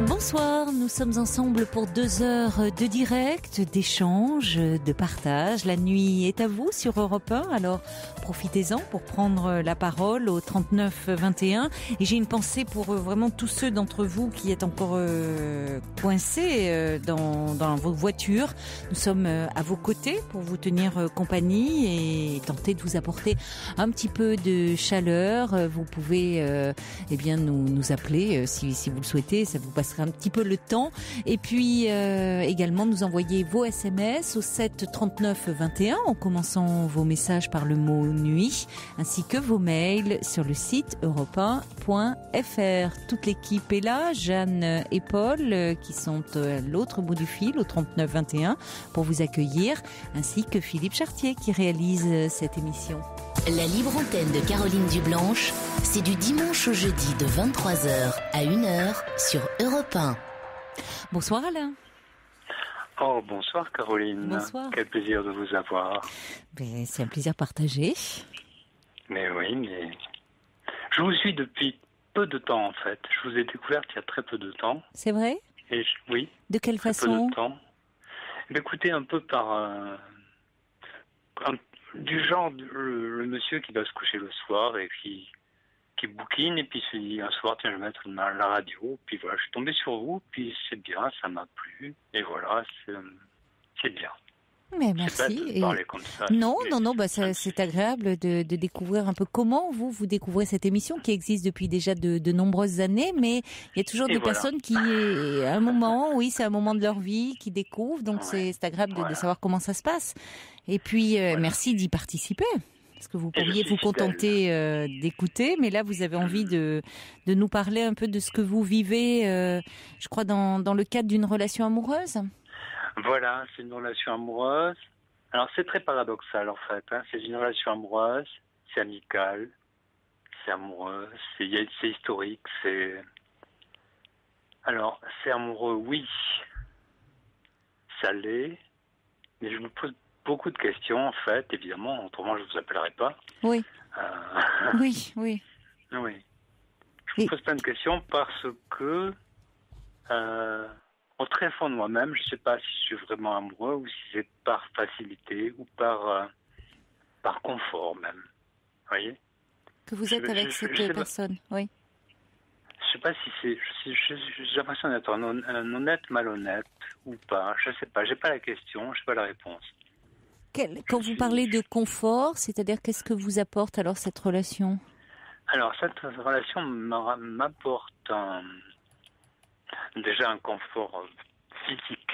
Bonsoir, nous sommes ensemble pour 2 heures de direct, d'échange, de partage. La nuit est à vous sur Europe 1, alors profitez-en pour prendre la parole au 39 21. Et j'ai une pensée pour vraiment tous ceux d'entre vous qui êtes encore coincés dans vos voitures. Nous sommes à vos côtés pour vous tenir compagnie et tenter de vous apporter un petit peu de chaleur. Vous pouvez nous appeler si vous le souhaitez, ça vous passera un petit peu le temps. Et puis également nous envoyer vos SMS au 7 39 21 en commençant vos messages par le mot nuit, ainsi que vos mails sur le site europe1.fr. Toute l'équipe est là, Jeanne et Paul qui sont à l'autre bout du fil au 39 21 pour vous accueillir, ainsi que Philippe Chartier qui réalise cette émission. La libre antenne de Caroline Dublanche, c'est du dimanche au jeudi de 23h à 1h sur Europe 1. Bonsoir Alain. Oh, bonsoir Caroline. Bonsoir. Quel plaisir de vous avoir. Ben, c'est un plaisir partagé. Mais oui, mais je vous suis depuis peu de temps en fait. Je vous ai découverte il y a très peu de temps. C'est vrai ? Et oui. De quelle façon ? Peu de temps. Écoutez, un peu par du genre le monsieur qui va se coucher le soir et qui bouquine et puis se dit un soir tiens je vais mettre la radio, puis voilà je suis tombé sur vous, puis c'est bien, ça m'a plu et voilà c'est bien. Mais merci. C'est pas de parler comme ça, non, c'est agréable de découvrir un peu comment vous découvrez cette émission qui existe depuis déjà de nombreuses années, mais il y a toujours des personnes qui, à un moment, oui, c'est un moment de leur vie, qui découvrent, donc c'est agréable de savoir comment ça se passe. Et puis, merci d'y participer. Parce que vous pourriez vous contenter d'écouter, mais là, vous avez envie de nous parler un peu de ce que vous vivez, je crois, dans le cadre d'une relation amoureuse. Voilà, c'est une relation amoureuse. Alors, c'est très paradoxal, en fait. C'est une relation amoureuse, c'est amical, c'est amoureux, c'est historique, Alors, c'est amoureux, oui. Ça l'est. Mais je me pose beaucoup de questions, en fait, évidemment. Autrement, je ne vous appellerai pas. Oui. Oui. Oui. Je me pose plein de questions parce que... au très fond de moi-même, je ne sais pas si je suis vraiment amoureux ou si c'est par facilité ou par confort même. Vous voyez ? Que vous êtes avec cette personne, oui. Je ne sais pas si c'est... J'ai l'impression d'être un honnête malhonnête ou pas. Je ne sais pas. Je n'ai pas la question, je n'ai pas la réponse. Quand vous parlez de confort, c'est-à-dire qu'est-ce que vous apporte alors cette relation ? Alors, cette relation m'apporte déjà un confort physique,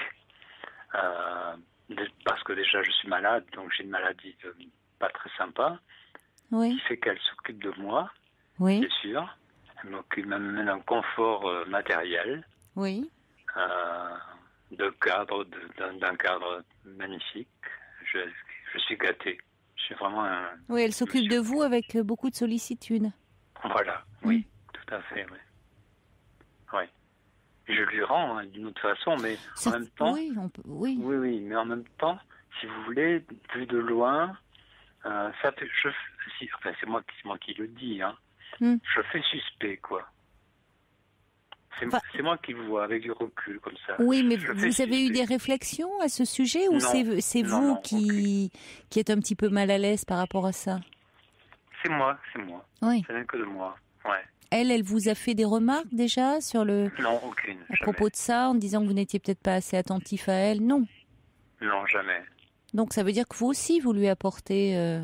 parce que déjà je suis malade, donc j'ai une maladie pas très sympa, qui fait qu'elle s'occupe de moi, bien sûr. Elle m'amène un confort matériel, d'un cadre magnifique. Je suis gâté. Je suis vraiment Oui, elle s'occupe de vous avec beaucoup de sollicitude. Voilà, oui, tout à fait, oui. Je lui rends d'une autre façon, mais en même temps... Oui, mais en même temps, si vous voulez, vu de loin, c'est moi qui le dis, je fais suspect, quoi. C'est moi qui le vois avec du recul, comme ça. Oui, mais vous avez eu des réflexions à ce sujet ou c'est vous qui êtes un petit peu mal à l'aise par rapport à ça ? C'est moi. Oui. Ça vient que de moi, Elle vous a fait des remarques déjà sur le... Non, aucune. À propos de ça, en disant que vous n'étiez peut-être pas assez attentif à elle ? Non. Non, jamais. Donc ça veut dire que vous aussi, vous lui apportez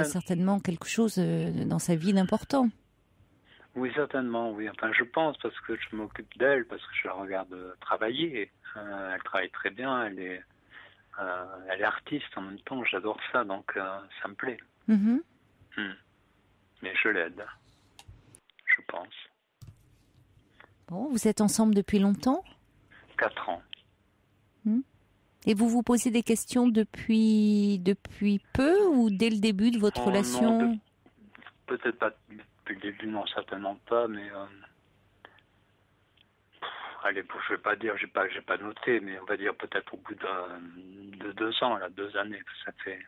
certainement quelque chose dans sa vie d'important. Oui, certainement, oui. Enfin, je pense, parce que je m'occupe d'elle, parce que je la regarde travailler. Elle travaille très bien, elle est artiste en même temps, j'adore ça, donc ça me plaît. Mhm. Mais je l'aide, je pense. Bon, vous êtes ensemble depuis longtemps? 4 ans. Et vous vous posez des questions depuis peu ou dès le début de votre relation? Non, peut-être pas depuis le début, non, certainement pas, mais allez, je vais pas dire, j'ai pas noté, mais on va dire peut-être au bout de 2 ans, là, 2 années, que ça fait,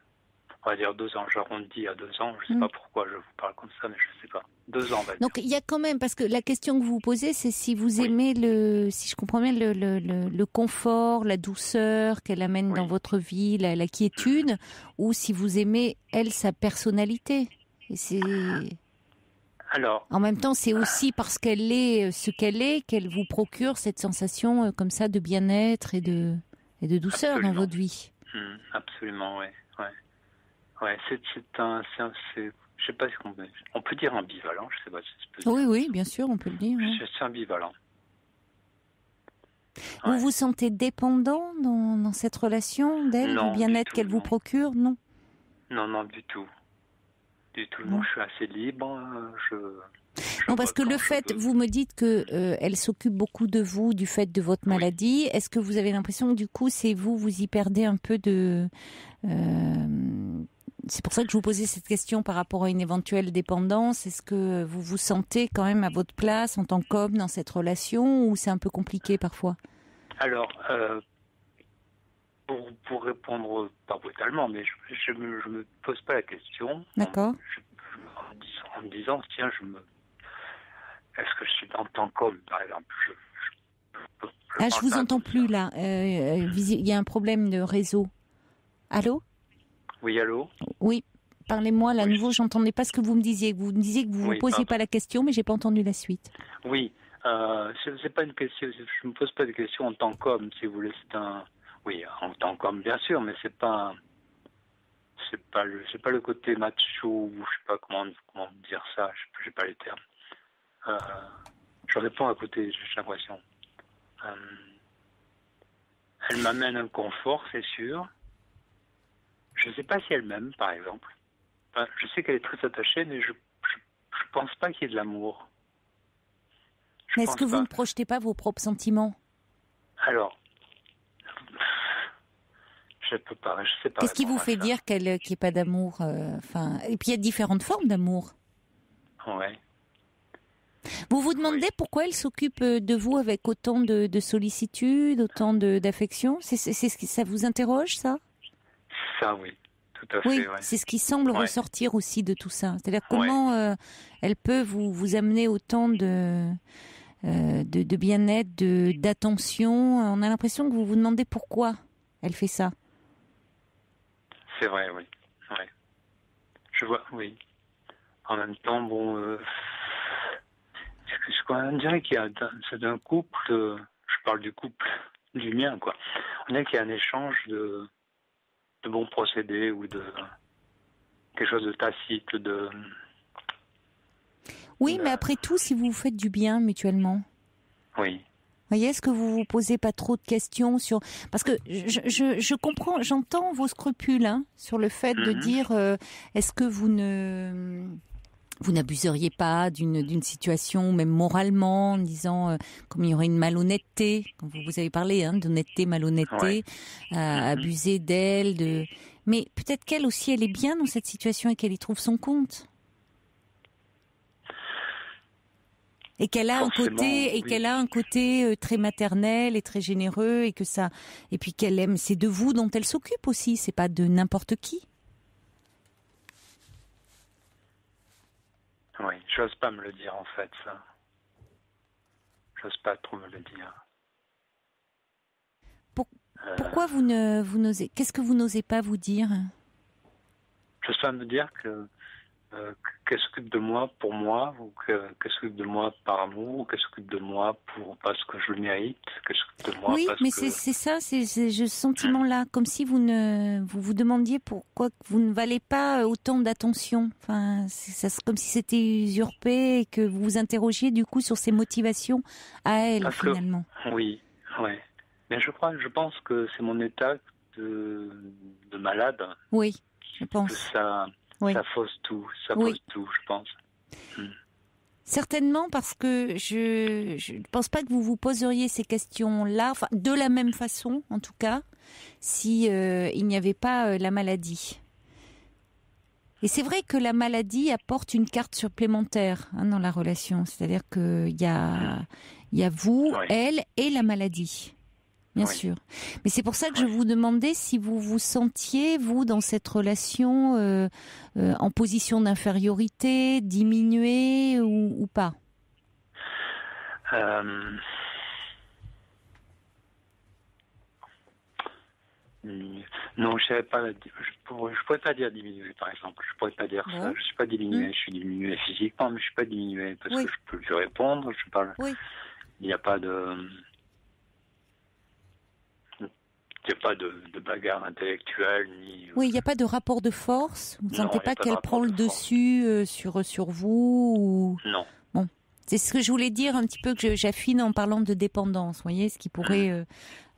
on va dire 2 ans, j'arrondis à 2 ans, je sais pas pourquoi je vous parle comme ça, mais je sais pas. 2 ans, on va dire. Donc il y a quand même, parce que la question que vous vous posez, c'est si vous aimez si je comprends bien, le confort, la douceur qu'elle amène dans votre vie, la quiétude, ou si vous aimez, elle, sa personnalité. Et c'est... Alors, en même temps, c'est aussi parce qu'elle est ce qu'elle vous procure cette sensation comme ça de bien-être et de douceur absolument. dans votre vie. Absolument, ouais. C'est je sais pas si on peut dire ambivalent, je sais pas si c'est possible. Oui, bien sûr, on peut le dire. Ouais. C'est ambivalent. Vous vous sentez dépendant dans cette relation d'elle, du bien-être qu'elle vous procure? Non. Non, du tout. Non, je suis assez libre. Non, parce que le fait, vous me dites que elle s'occupe beaucoup de vous du fait de votre maladie. Est-ce que vous avez l'impression que du coup, c'est vous y perdez un peu de... c'est pour ça que je vous posais cette question par rapport à une éventuelle dépendance. Est-ce que vous vous sentez quand même à votre place en tant qu'homme dans cette relation ou c'est un peu compliqué parfois? Alors, pour répondre pas brutalement, mais je me pose pas la question. D'accord. En me disant, tiens, est-ce que je suis en tant qu'homme, par exemple? Je vous entends plus là. Il y a un problème de réseau. Allô? Oui, allô? Oui. Parlez-moi, là, à nouveau, j'entendais pas ce que vous me disiez. Vous me disiez que vous ne posiez pas la question, mais j'ai pas entendu la suite. Oui, c'est pas une question, je me pose pas de question en tant qu'homme, si vous voulez, oui, en tant qu'homme, bien sûr, mais c'est pas le côté macho, ou je sais pas comment dire ça, j'ai pas les termes. Je réponds à côté, j'ai l'impression. Elle m'amène un confort, c'est sûr. Je sais pas si elle m'aime, par exemple. Je sais qu'elle est très attachée, mais je pense pas qu'il y ait de l'amour. Mais est-ce que vous ne projetez pas vos propres sentiments? Alors, je sais pas. Qu'est-ce qui vous fait dire qu'il n'y ait pas d'amour? Et puis il y a différentes formes d'amour. Ouais. Vous vous demandez pourquoi elle s'occupe de vous avec autant de sollicitude, autant d'affection? Ça vous interroge, ça? Ça, oui. Tout à fait, oui, c'est ce qui semble ressortir aussi de tout ça. C'est-à-dire comment elle peut vous amener autant de bien-être, d'attention. On a l'impression que vous vous demandez pourquoi elle fait ça. C'est vrai, oui. Ouais. Je vois, oui. En même temps, bon, on dirait qu'il y a c'est d'un couple, je parle du couple, du mien, quoi. On dirait qu'il y a un échange de bons procédés ou de quelque chose de tacite, Oui, mais après tout, si vous vous faites du bien mutuellement. Oui. Voyez, est-ce que vous vous posez pas trop de questions sur... Parce que je comprends, j'entends vos scrupules sur le fait de dire est-ce que vous n'abuseriez pas d'une situation, même moralement, en disant comme il y aurait une malhonnêteté, quand vous avez parlé d'honnêteté, malhonnêteté, abuser d'elle, mais peut-être qu'elle aussi, elle est bien dans cette situation et qu'elle y trouve son compte. Et qu'elle a un côté très maternel et très généreux et puis qu'elle aime, c'est de vous dont elle s'occupe aussi, c'est pas de n'importe qui. Oui, j'ose pas me le dire en fait, ça. J'ose pas trop me le dire. Pourquoi vous n'osez... Qu'est-ce que vous n'osez pas vous dire? J'ose pas me dire que qu'elle s'occupe de moi pour moi, ou qu'elle s'occupe de moi par amour, ou qu'elle s'occupe de moi parce que je le mérite, qu'elle s'occupe de moi Oui, parce mais que... c'est ça, c'est ce sentiment-là, comme si vous demandiez pourquoi vous ne valez pas autant d'attention. Enfin, c'est comme si c'était usurpé et que vous vous interrogiez du coup sur ses motivations à elle, Parce finalement. Oui, ouais. Mais je pense que c'est mon état de malade. Oui, je Que pense. ça Oui. fausse tout, je pense. Certainement parce que je ne pense pas que vous vous poseriez ces questions-là, enfin, de la même façon, en tout cas, si il n'y avait pas la maladie. Et c'est vrai que la maladie apporte une carte supplémentaire dans la relation. C'est-à-dire qu'il y a vous, Oui. elle et la maladie. Bien sûr. Mais c'est pour ça que je vous demandais si vous vous sentiez, vous, dans cette relation, en position d'infériorité, diminuée ou pas. Non, je savais pas. Je pourrais pas dire diminuer, par exemple. Je pourrais pas dire ça. Je suis pas diminué. Je suis diminué physiquement, mais je suis pas diminué parce que je peux lui répondre. Je parle. Il n'y a pas de. Il n'y a pas de bagarre intellectuelle ni. Oui, il n'y a pas de rapport de force. Vous ne sentez pas qu'elle prend le dessus sur vous ou... Non. Bon, c'est ce que je voulais dire un petit peu que j'affine en parlant de dépendance. Vous voyez, ce qui pourrait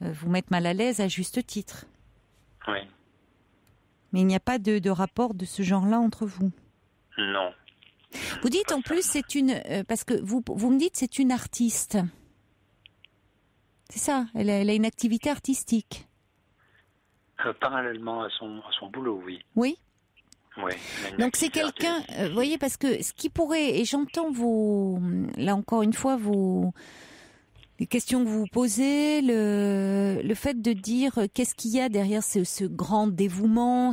vous mettre mal à l'aise à juste titre. Oui. Mais il n'y a pas de rapport de ce genre-là entre vous. Non. Vous dites en plus c'est une parce que vous me dites c'est une artiste. C'est ça. Elle a une activité artistique. Parallèlement à son boulot, oui. Oui. Oui. Donc c'est quelqu'un, vous voyez, parce que ce qui pourrait, et j'entends là encore une fois les questions que vous vous posez, le fait de dire qu'est-ce qu'il y a derrière ce grand dévouement,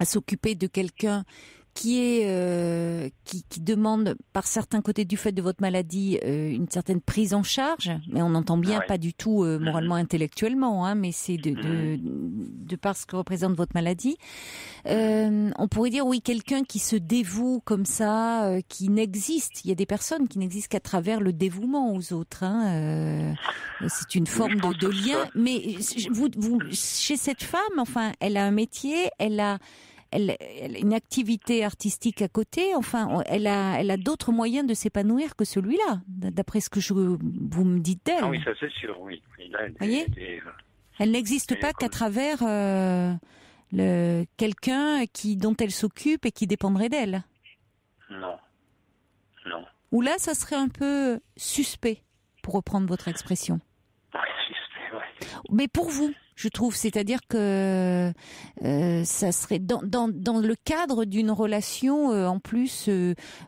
à s'occuper de quelqu'un qui demande par certains côtés du fait de votre maladie une certaine prise en charge, mais on entend bien pas du tout moralement, intellectuellement, mais c'est de par ce que représente votre maladie. On pourrait dire oui, quelqu'un qui se dévoue comme ça, qui n'existe. Il y a des personnes qui n'existent qu'à travers le dévouement aux autres. C'est une forme de lien. Mais vous, chez cette femme, enfin, elle a un métier, elle a une activité artistique à côté. Enfin, elle a d'autres moyens de s'épanouir que celui-là, d'après ce que vous me dites d'elle. Ah oui, ça c'est sûr, oui. Vous voyez, elle n'existe pas qu'à travers quelqu'un dont elle s'occupe et qui dépendrait d'elle. Non. Ou là, ça serait un peu suspect, pour reprendre votre expression. Oui, suspect, oui. Mais pour vous, je trouve, c'est-à-dire que ça serait dans le cadre d'une relation en plus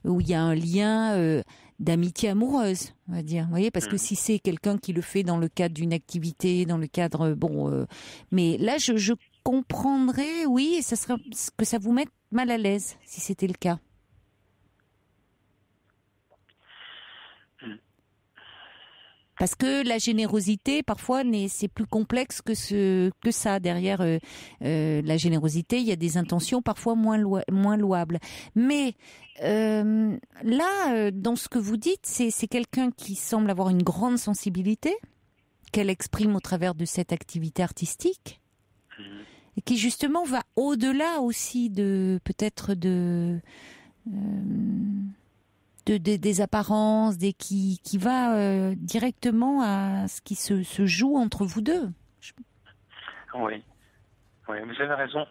où il y a un lien d'amitié amoureuse, on va dire. Vous voyez, parce que si c'est quelqu'un qui le fait dans le cadre d'une activité, dans le cadre mais là je comprendrais, oui, et ça serait que ça vous mette mal à l'aise si c'était le cas. Parce que la générosité, parfois, c'est plus complexe que ça. Derrière la générosité, il y a des intentions parfois moins louables. Mais là, dans ce que vous dites, c'est quelqu'un qui semble avoir une grande sensibilité, qu'elle exprime au travers de cette activité artistique, et qui justement va au-delà aussi de peut-être des apparences, qui va directement à ce qui se joue entre vous deux. Oui, vous avez raison,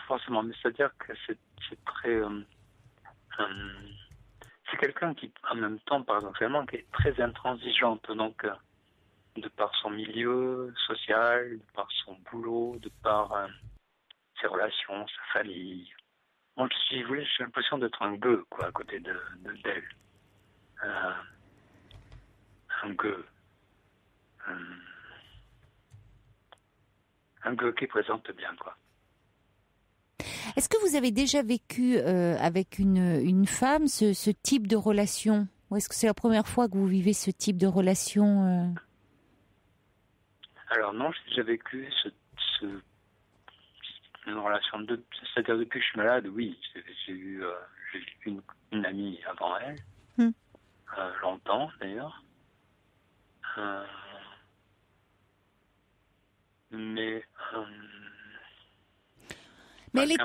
forcément. Mais c'est-à-dire que c'est très... c'est quelqu'un qui, en même temps, paradoxalement, qui est très intransigeante. Donc, de par son milieu social, de par son boulot, de par ses relations, sa famille. Moi, si vous voulez, j'ai l'impression d'être un gueux, à côté d'elle. Un gueux. Un gueux qui présente bien, quoi. Est-ce que vous avez déjà vécu avec une femme ce type de relation? Ou est-ce que c'est la première fois que vous vivez ce type de relation Alors non, j'ai déjà vécu une relation de... C'est-à-dire depuis que je suis malade, oui. J'ai eu une amie avant elle. Longtemps, d'ailleurs. Mais elle est,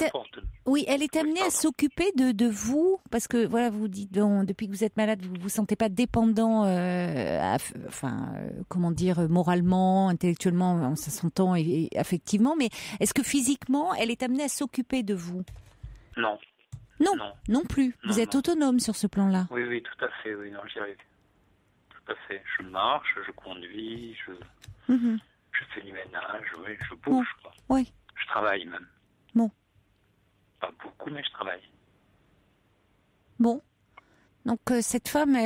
oui, elle est amenée à s'occuper de vous, parce que voilà, vous dites depuis que vous êtes malade, vous vous sentez pas dépendant, comment dire, moralement, intellectuellement, ça s'entend et affectivement, mais est-ce que physiquement, elle est amenée à s'occuper de vous? Non. Non plus. Vous êtes autonome sur ce plan-là? Oui, tout à fait. Oui, non, j'y arrive. Tout à fait. Je marche, je conduis, je fais du ménage, oui, je bouge. Quoi. Oui. Je travaille même. Bon. Pas beaucoup, mais je travaille. Bon. Donc cette femme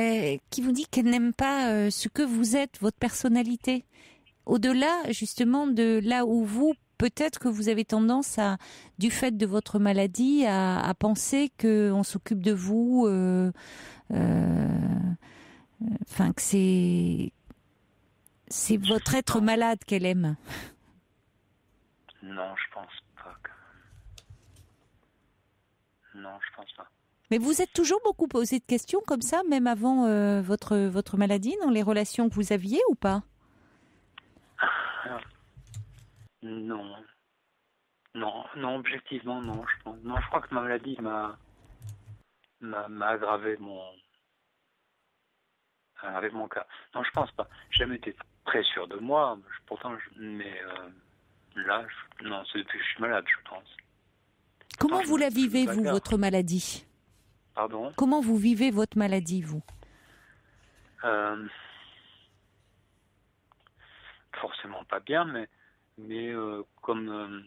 qui vous dit qu'elle n'aime pas ce que vous êtes, votre personnalité. Au-delà, justement, de là où vous, peut-être que vous avez tendance à, du fait de votre maladie, à penser qu'on s'occupe de vous, que c'est votre être malade qu'elle aime. Non, je pense pas. Non, je pense pas. Mais vous êtes toujours beaucoup posé de questions comme ça, même avant votre maladie, dans les relations que vous aviez ou pas? Non, objectivement, non. Je crois que ma maladie m'a aggravé mon cas. Non, je pense pas. J'ai jamais été très sûr de moi. Mais là, non, c'est depuis que je suis malade, je pense. Comment vous la vivez, vous, votre maladie? Pardon? Comment vous vivez votre maladie, vous? Forcément pas bien, mais comme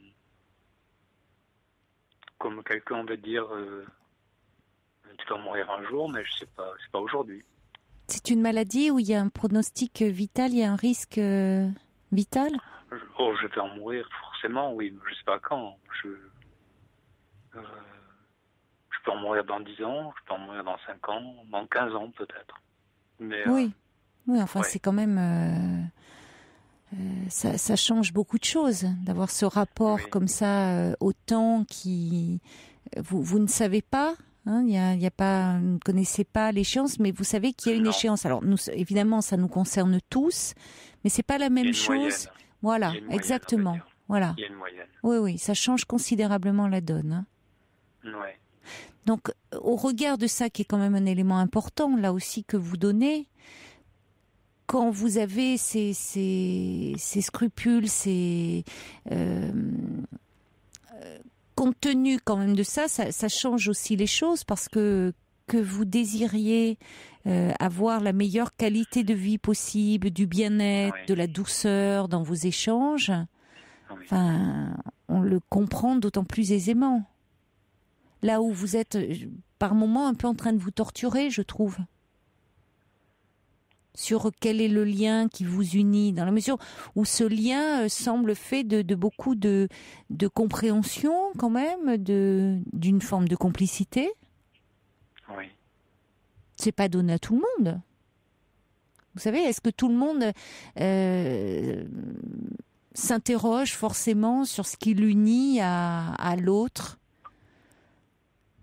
quelqu'un va dire, tu vas mourir un jour, mais je sais pas, c'est pas aujourd'hui. C'est une maladie où il y a un pronostic vital, il y a un risque vital? Je vais en mourir forcément, oui, mais je sais pas quand. Je peux en mourir dans 10 ans, je peux en mourir dans 5 ans, dans 15 ans peut-être. Mais, oui, enfin ouais. C'est quand même... ça change beaucoup de choses, d'avoir ce rapport comme ça au temps qui... Vous ne savez pas, hein, y a pas, vous ne connaissez pas l'échéance, mais vous savez qu'il y a une échéance. Alors, nous, évidemment, ça nous concerne tous, mais c'est pas la même chose. Voilà, exactement. Voilà. Il y a une moyenne. Oui, ça change considérablement la donne. Hein. Oui. Donc, au regard de ça, qui est quand même un élément important, là aussi, que vous donnez, quand vous avez ces scrupules, compte tenu quand même de ça, ça change aussi les choses, parce que vous désiriez avoir la meilleure qualité de vie possible, du bien-être, de la douceur dans vos échanges, enfin, on le comprend d'autant plus aisément. Là où vous êtes, par moments, un peu en train de vous torturer, je trouve. Sur quel est le lien qui vous unit, dans la mesure où ce lien semble fait de beaucoup de compréhension quand même, d'une forme de complicité. Oui. C'est pas donné à tout le monde. Vous savez, est-ce que tout le monde s'interroge forcément sur ce qui l'unit à l'autre?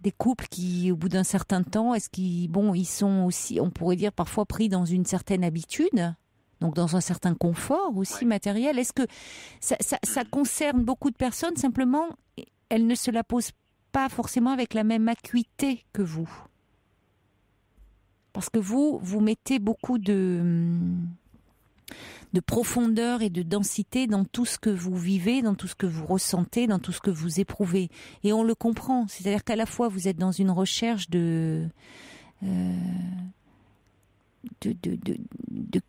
Des couples qui, au bout d'un certain temps, ils sont aussi, on pourrait dire parfois pris dans une certaine habitude, donc dans un certain confort aussi matériel. Est-ce que ça concerne beaucoup de personnes, simplement, elles ne se la posent pas forcément avec la même acuité que vous? Parce que vous mettez beaucoup de profondeur et de densité dans tout ce que vous vivez, dans tout ce que vous ressentez, dans tout ce que vous éprouvez. Et on le comprend. C'est-à-dire qu'à la fois, vous êtes dans une recherche de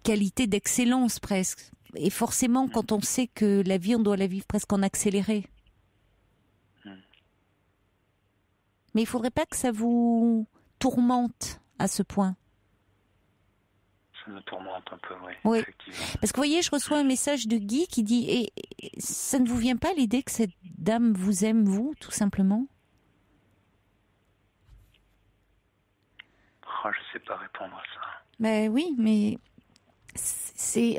qualité, d'excellence presque. Et forcément, quand on sait que la vie, on doit la vivre presque en accéléré. Mais il ne faudrait pas que ça vous tourmente à ce point. Ça me tourmente un peu, oui. Effectivement. Parce que vous voyez, je reçois un message de Guy qui dit et ça ne vous vient pas l'idée que cette dame vous aime, vous, tout simplement? Je ne sais pas répondre à ça. Ben oui, mais c'est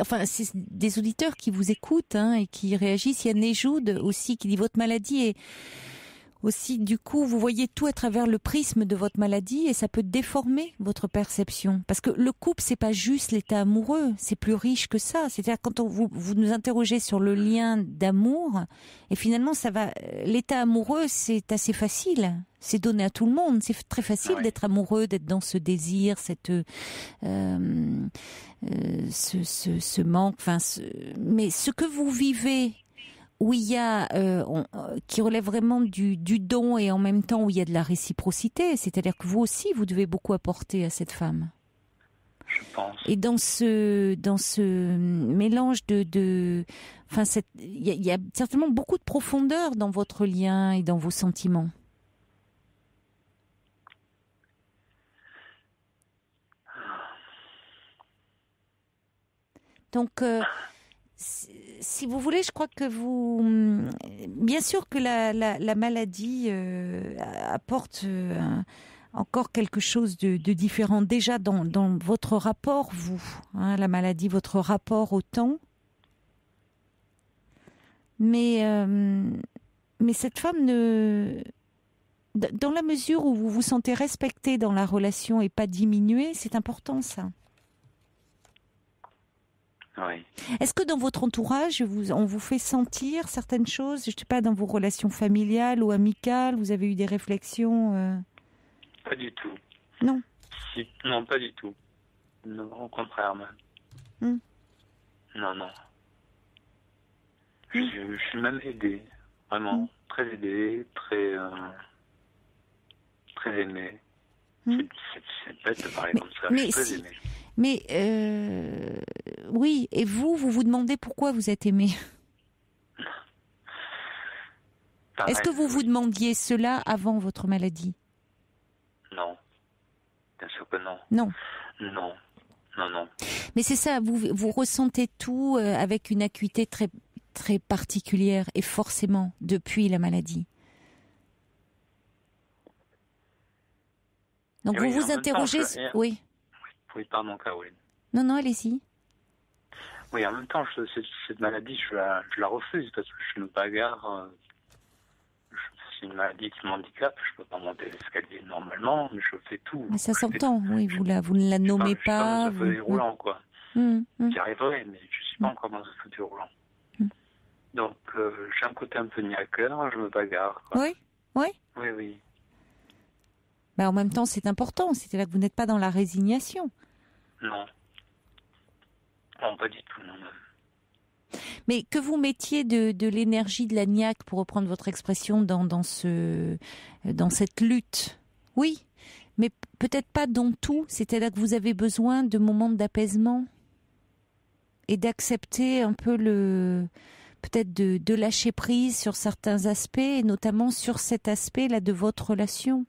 des auditeurs qui vous écoutent et qui réagissent. Il y a Nejoud aussi qui dit votre maladie est aussi, du coup, vous voyez tout à travers le prisme de votre maladie et ça peut déformer votre perception. Parce que le couple, c'est pas juste l'état amoureux, c'est plus riche que ça. C'est-à-dire quand vous nous interrogez sur le lien d'amour, et finalement, l'état amoureux, c'est assez facile. C'est donné à tout le monde. C'est très facile d'être amoureux, d'être dans ce désir, ce manque. Mais ce que vous vivez, où il y a, qui relève vraiment du don et en même temps où il y a de la réciprocité, c'est-à-dire que vous aussi, vous devez beaucoup apporter à cette femme. Je pense. Et dans ce mélange il y a certainement beaucoup de profondeur dans votre lien et dans vos sentiments. Donc, si vous voulez, je crois que bien sûr que la maladie apporte encore quelque chose de différent déjà dans votre rapport, vous, la maladie, votre rapport au temps. Mais cette femme dans la mesure où vous vous sentez respecté dans la relation et pas diminué, c'est important ça. Oui. Est-ce que dans votre entourage, on vous fait sentir certaines choses, je ne sais pas, dans vos relations familiales ou amicales, vous avez eu des réflexions Pas du tout. Non. Non, pas du tout. Non, au contraire même. Non. Je suis même aidé, vraiment, très aidé, très aimé. C'est bête de parler comme ça, je suis très aimé. Mais oui, et vous demandez pourquoi vous êtes aimé. Pareil, est-ce que vous demandiez cela avant votre maladie? Non, bien sûr que non. Non. Non. Mais c'est ça, vous ressentez tout avec une acuité très, très particulière et forcément depuis la maladie. Donc vous vous interrogez... Oui, pardon, Caroline. Non, allez-y. Oui, en même temps, cette maladie, je la refuse parce que je me bagarre. C'est une maladie qui m'handicape. Je peux pas monter l'escalier normalement, mais je fais tout. Mais ça s'entend, oui. Vous ne la nommez pas. Je suis pas dans un fauteuil roulant, quoi. J'y arriverai, mais je suis pas encore dans un fauteuil roulant. Donc, j'ai un côté un peu niaqueur. Je me bagarre, quoi. Oui. Oui. En même temps, c'est important. C'est-à-dire que vous n'êtes pas dans la résignation. Non, pas du tout, non. Mais que vous mettiez de l'énergie, de la niaque, pour reprendre votre expression, dans cette lutte, oui, mais peut-être pas dans tout. C'est-à-dire que vous avez besoin de moments d'apaisement et d'accepter un peu peut-être de lâcher prise sur certains aspects, et notamment sur cet aspect-là de votre relation.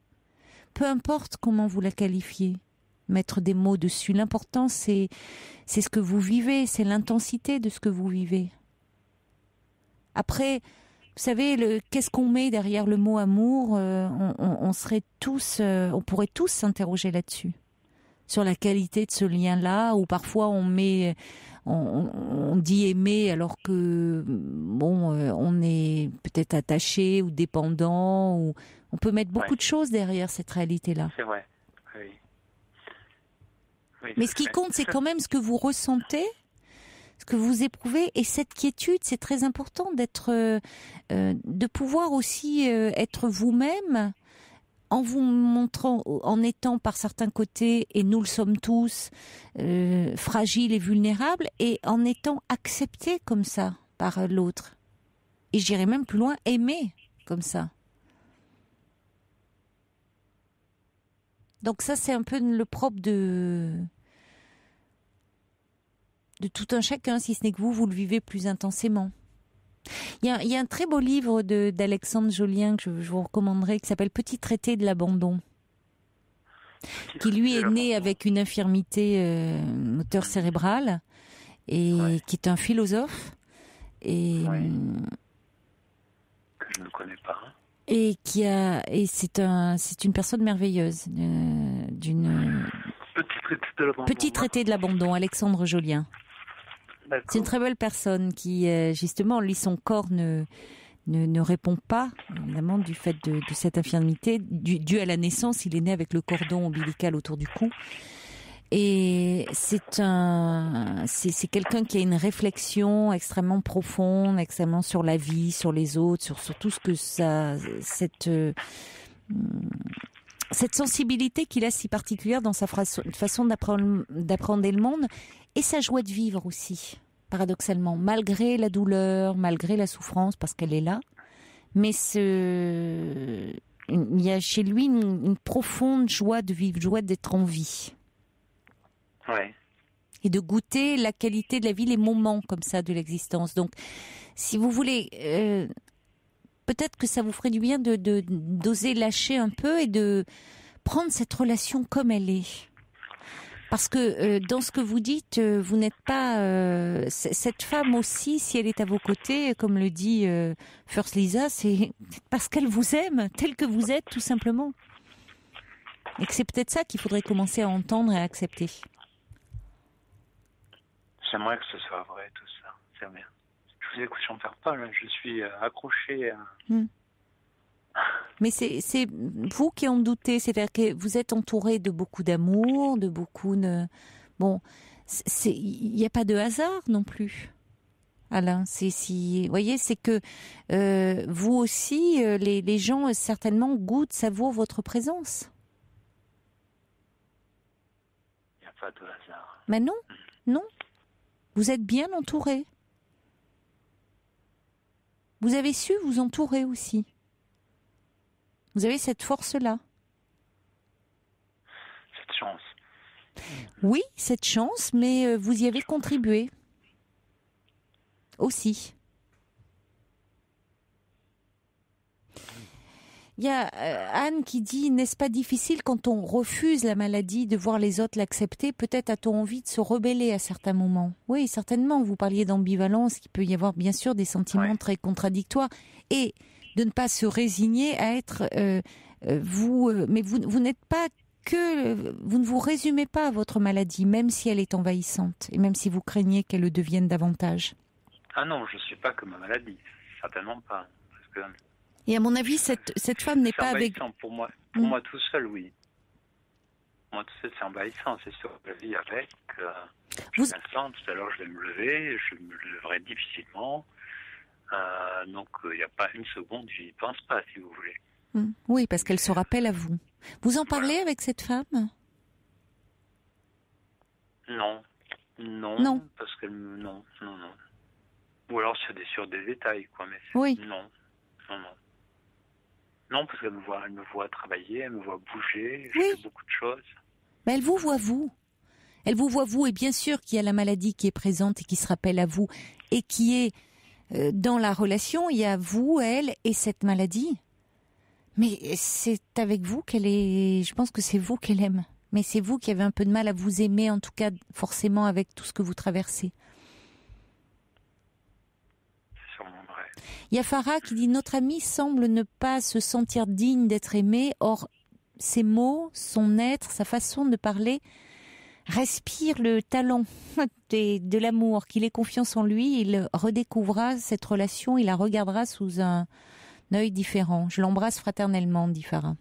Peu importe comment vous la qualifiez. Mettre des mots dessus. L'important, c'est ce que vous vivez, c'est l'intensité de ce que vous vivez. Après, vous savez, qu'est-ce qu'on met derrière le mot amour? On pourrait tous s'interroger là-dessus, sur la qualité de ce lien-là, où parfois on dit aimer alors que on est peut-être attaché ou dépendant, ou on peut mettre beaucoup de choses derrière cette réalité-là. C'est vrai. Oui. Mais ce qui compte, c'est quand même ce que vous ressentez, ce que vous éprouvez, et cette quiétude, c'est très important de pouvoir aussi être vous-même, en vous montrant, en étant par certains côtés, et nous le sommes tous, fragiles et vulnérables, et en étant acceptés comme ça par l'autre. Et j'irais même plus loin, aimés comme ça. Donc ça, c'est un peu le propre de tout un chacun, si ce n'est que vous le vivez plus intensément. Il y a un très beau livre d'Alexandre Jolien que je vous recommanderais, qui s'appelle Petit traité de l'abandon, qui lui est né avec une infirmité moteur cérébrale, et qui est un philosophe, et que je ne connais pas. Et c'est une personne merveilleuse, d'une Petit traité de l'abandon. Petit traité de l'abandon, Alexandre Jolien. D'accord. C'est une très belle personne qui, justement, lui, son corps ne répond pas, évidemment, du fait de cette infirmité. Dû à la naissance, il est né avec le cordon ombilical autour du cou. Et c'est quelqu'un qui a une réflexion extrêmement profonde, extrêmement sur la vie, sur les autres, sur tout ce que cette sensibilité qu'il a si particulière dans sa façon d'apprendre le monde et sa joie de vivre aussi, paradoxalement, malgré la douleur, malgré la souffrance, parce qu'elle est là. Mais il y a chez lui une profonde joie de vivre, joie d'être en vie. Ouais. Et de goûter la qualité de la vie, les moments comme ça de l'existence. Donc, si vous voulez, peut-être que ça vous ferait du bien d'oser lâcher un peu et de prendre cette relation comme elle est. Parce que dans ce que vous dites, vous n'êtes pas... cette femme aussi, si elle est à vos côtés, comme le dit First Lisa, c'est parce qu'elle vous aime, telle que vous êtes, tout simplement. Et que c'est peut-être ça qu'il faudrait commencer à entendre et à accepter. J'aimerais que ce soit vrai, tout ça. C'est bien. Je vous écoute, j'en perds pas, là. Je suis accroché à... Mais c'est vous qui en doutez, c'est-à-dire que vous êtes entouré de beaucoup d'amour, de beaucoup de... Bon, il n'y a pas de hasard non plus, Alain. Vous voyez, c'est que vous aussi, les gens certainement goûtent, savourent votre présence. Il n'y a pas de hasard. Mais non, non. Vous êtes bien entouré. Vous avez su vous entourer aussi. Vous avez cette force-là. Cette chance. Oui, cette chance, mais vous y avez contribué. Aussi. Il y a Anne qui dit, n'est-ce pas difficile quand on refuse la maladie de voir les autres l'accepter? Peut-être a-t-on envie de se rebeller à certains moments. Oui, certainement. Vous parliez d'ambivalence, il peut y avoir bien sûr des sentiments très contradictoires. Et de ne pas se résigner à être vous. Mais vous n'êtes pas vous ne vous résumez pas à votre maladie, même si elle est envahissante, et même si vous craignez qu'elle le devienne davantage. Ah non, je ne suis pas comme ma maladie. Certainement pas. Parce que... Et à mon avis, cette femme n'est pas avec... Pour moi tout seul, oui. Moi tout seul, c'est envahissant. C'est sûr que la vie avec... tout à l'heure, je vais me lever. Je me leverai difficilement. Donc, il n'y a pas une seconde, je n'y pense pas, si vous voulez. Oui, parce qu'elle se rappelle à vous. Vous en parlez avec cette femme? Non. Parce qu'elle non. Ou alors sur des détails, quoi. Mais oui. Non. Non, parce qu'elle me voit travailler, elle me voit bouger, je fais beaucoup de choses. Mais elle vous voit vous. Elle vous voit vous, et bien sûr qu'il y a la maladie qui est présente et qui se rappelle à vous, et qui est dans la relation, il y a vous, elle et cette maladie. Mais c'est avec vous qu'elle est... Je pense que c'est vous qu'elle aime. Mais c'est vous qui avez un peu de mal à vous aimer, en tout cas forcément avec tout ce que vous traversez. Il y a Farah qui dit « Notre ami semble ne pas se sentir digne d'être aimé. Or, ses mots, son être, sa façon de parler respire le talent de l'amour. Qu'il ait confiance en lui, il redécouvrira cette relation, il la regardera sous un œil différent. Je l'embrasse fraternellement, dit Farah. »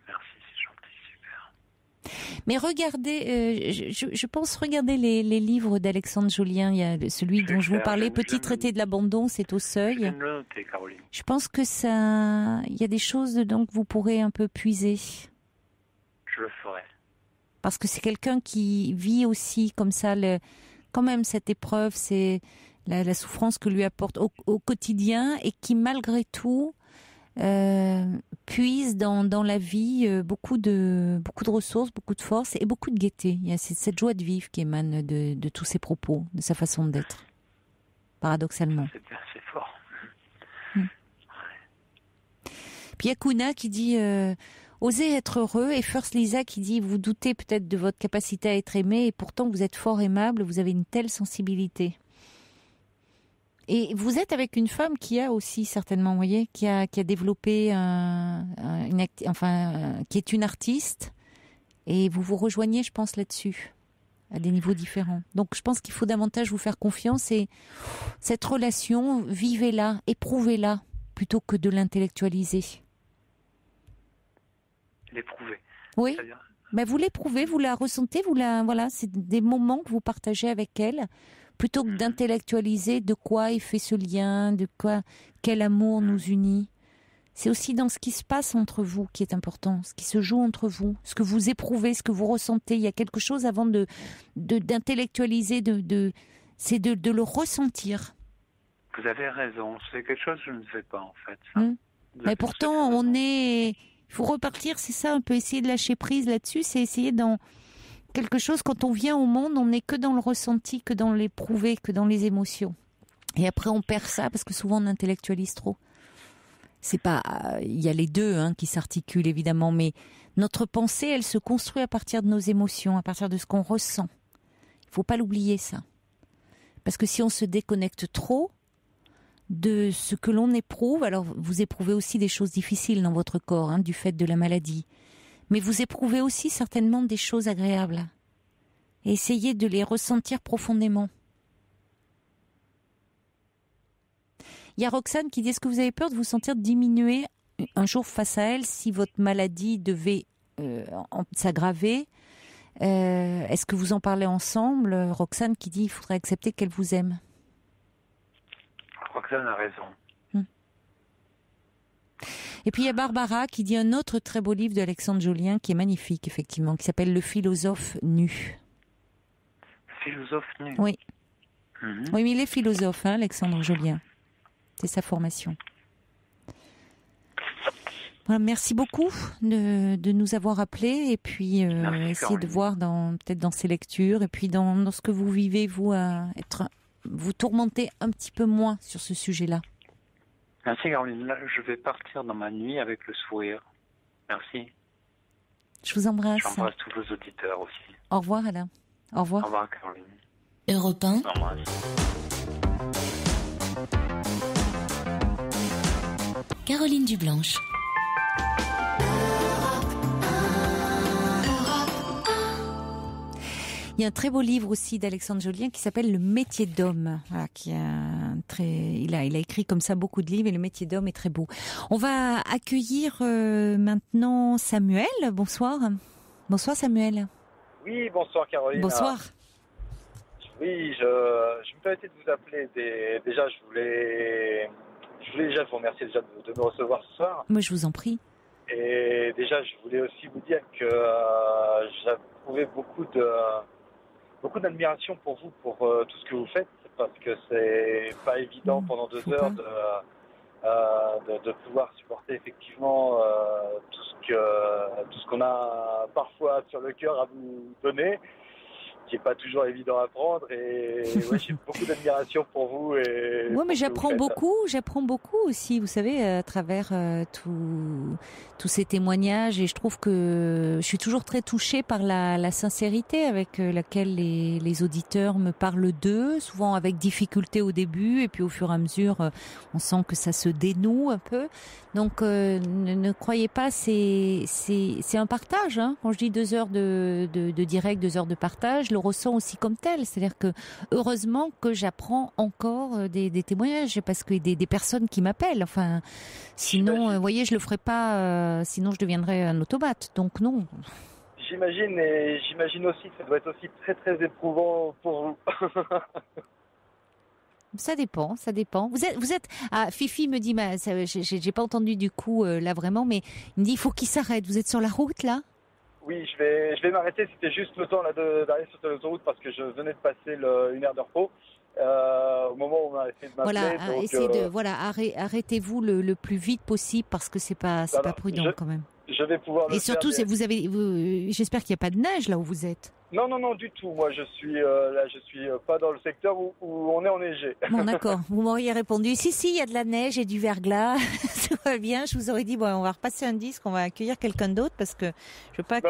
Merci, c'est gentil, super. Mais regardez, je pense, regardez les livres d'Alexandre Jolien. Il y a celui dont je vous parlais, Petit traité de l'abandon, c'est au seuil. Je vais me le noter, Caroline. Je pense que il y a des choses dedans que vous pourrez un peu puiser. Je le ferai. Parce que c'est quelqu'un qui vit aussi comme ça, quand même cette épreuve, c'est la souffrance que lui apporte au quotidien, et qui malgré tout puise dans la vie beaucoup de ressources, beaucoup de force et beaucoup de gaieté. Il y a cette joie de vivre qui émane de tous ses propos, de sa façon d'être, paradoxalement. C'est fort. Puis il y a Kuna qui dit osez être heureux, et First Lisa qui dit vous doutez peut-être de votre capacité à être aimé, et pourtant vous êtes fort aimable, vous avez une telle sensibilité. Et vous êtes avec une femme qui a aussi certainement, vous voyez, qui a développé qui est une artiste, Et vous vous rejoignez, je pense, là-dessus, à des niveaux différents. Donc, je pense qu'il faut davantage vous faire confiance et cette relation, vivez-la, éprouvez-la, plutôt que de l'intellectualiser. L'éprouver. Oui. C'est-à-dire... Ben, vous l'éprouvez, vous la ressentez, voilà, c'est des moments que vous partagez avec elle, plutôt que d'intellectualiser de quoi est fait ce lien, quel amour nous unit. C'est aussi dans ce qui se passe entre vous qui est important, ce qui se joue entre vous, ce que vous éprouvez, ce que vous ressentez. Il y a quelque chose avant d'intellectualiser, c'est de le ressentir. Vous avez raison, c'est quelque chose que je ne fais pas en fait. Mais pourtant, il faut repartir, c'est ça, on peut essayer de lâcher prise là-dessus, c'est essayer dans quelque chose, quand on vient au monde, on n'est que dans le ressenti, que dans l'éprouvé, que dans les émotions. Et après, on perd ça parce que souvent on intellectualise trop. C'est pas, il y a les deux qui s'articulent évidemment, mais notre pensée, elle se construit à partir de nos émotions, à partir de ce qu'on ressent. Il faut pas l'oublier ça, parce que si on se déconnecte trop de ce que l'on éprouve, alors vous éprouvez aussi des choses difficiles dans votre corps, du fait de la maladie, mais vous éprouvez aussi certainement des choses agréables. Et essayez de les ressentir profondément. Il y a Roxane qui dit, est-ce que vous avez peur de vous sentir diminuer un jour face à elle si votre maladie devait s'aggraver? Est-ce que vous en parlez ensemble? Roxane qui dit, il faudrait accepter qu'elle vous aime. Roxane a raison. Et puis il y a Barbara qui dit un autre très beau livre d'Alexandre Jolien qui est magnifique, effectivement, qui s'appelle Le philosophe nu. Philosophe nu? Oui. Oui, mais il est philosophe, Alexandre Jolien. C'est sa formation. Voilà, merci beaucoup de nous avoir appelés et puis essayer de voir peut-être dans ces lectures et puis dans ce que vous vivez, vous tourmentez un petit peu moins sur ce sujet-là. Merci Caroline. Là, je vais partir dans ma nuit avec le sourire. Merci. Je vous embrasse. J'embrasse tous vos auditeurs aussi. Au revoir Alain. Au revoir. Au revoir Caroline. Europe 1. Au revoir. Caroline Dublanche. Il y a un très beau livre aussi d'Alexandre Jolien qui s'appelle Le métier d'homme. Voilà, il a écrit comme ça beaucoup de livres et Le métier d'homme est très beau. On va accueillir maintenant Samuel. Bonsoir. Bonsoir Samuel. Oui, bonsoir Caroline. Bonsoir. Oui, je me permettais de vous appeler. Déjà, je voulais déjà vous remercier de me recevoir ce soir. Moi, je vous en prie. Et déjà, je voulais aussi vous dire que j'avais beaucoup d'admiration pour vous, pour tout ce que vous faites, parce que c'est pas évident pendant 2 heures de pouvoir supporter effectivement tout ce qu'on a parfois sur le cœur à vous donner, qui est pas toujours évident à prendre. Et ouais, j'ai beaucoup d'admiration pour vous. Oui, mais j'apprends beaucoup aussi, vous savez, à travers tous ces témoignages, et je trouve que je suis toujours très touchée par la sincérité avec laquelle les auditeurs me parlent d'eux, souvent avec difficulté au début, et puis au fur et à mesure, on sent que ça se dénoue un peu. Donc, ne croyez pas, c'est un partage. Quand je dis 2 heures de direct, 2 heures de partage, je le ressens aussi comme tel. C'est-à-dire que heureusement que j'apprends encore des témoignages, parce que des personnes qui m'appellent. Enfin, sinon, vous voyez, je le ferais pas. Sinon, je deviendrais un automate. Donc non. J'imagine, et j'imagine aussi que ça doit être aussi très très éprouvant pour vous. Ça dépend. Vous êtes. Ah, Fifi me dit, j'ai pas entendu du coup là vraiment, mais il me dit il faut qu'il s'arrête. Vous êtes sur la route là? Oui, je vais m'arrêter. C'était juste le temps là d'arriver sur l'autoroute parce que je venais de passer 1 heure de repos. Au moment où on a essayé de m'appeler. Voilà, arrêtez-vous le plus vite possible parce que c'est pas prudent quand même. Je vais pouvoir le faire. Et surtout, j'espère qu'il n'y a pas de neige là où vous êtes. Non, du tout. Moi, je suis pas dans le secteur où on est enneigé. Bon, d'accord. Vous m'auriez répondu, si, il y a de la neige et du verglas. Tout va bien. Je vous aurais dit, bon, on va repasser un disque, on va accueillir quelqu'un d'autre parce que je veux pas que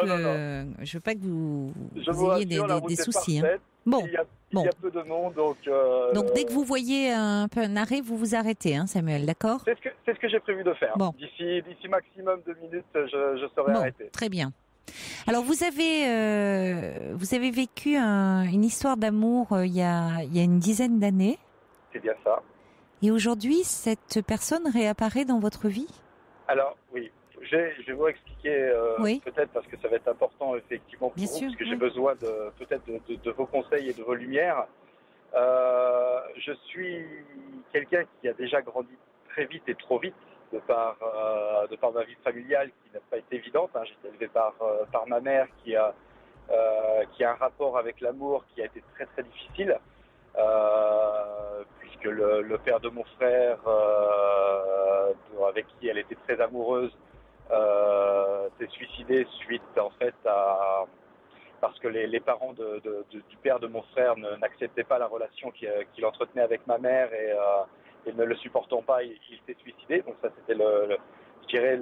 vous ayez des soucis. Bon. Il y a peu de monde, donc dès que vous voyez un peu un arrêt, vous vous arrêtez, Samuel, d'accord? C'est ce que j'ai prévu de faire. Bon. D'ici maximum 2 minutes, je serai arrêté. Très bien. Alors vous avez vécu une histoire d'amour il y a une dizaine d'années. C'est bien ça. Et aujourd'hui, cette personne réapparaît dans votre vie? Alors oui, je vais vous expliquer peut-être parce que ça va être important effectivement pour vous, parce que j'ai besoin peut-être de vos conseils et de vos lumières. Je suis quelqu'un qui a déjà grandi très vite et trop vite de par ma vie familiale qui n'a pas été évidente. J'ai été élevé par ma mère qui a un rapport avec l'amour qui a été très très difficile, puisque le père de mon frère, avec qui elle était très amoureuse, s'est suicidé suite en fait parce que les parents du père de mon frère n'acceptaient pas la relation qu'il entretenait avec ma mère et ne le supportant pas, il s'est suicidé. Donc ça, c'était je dirais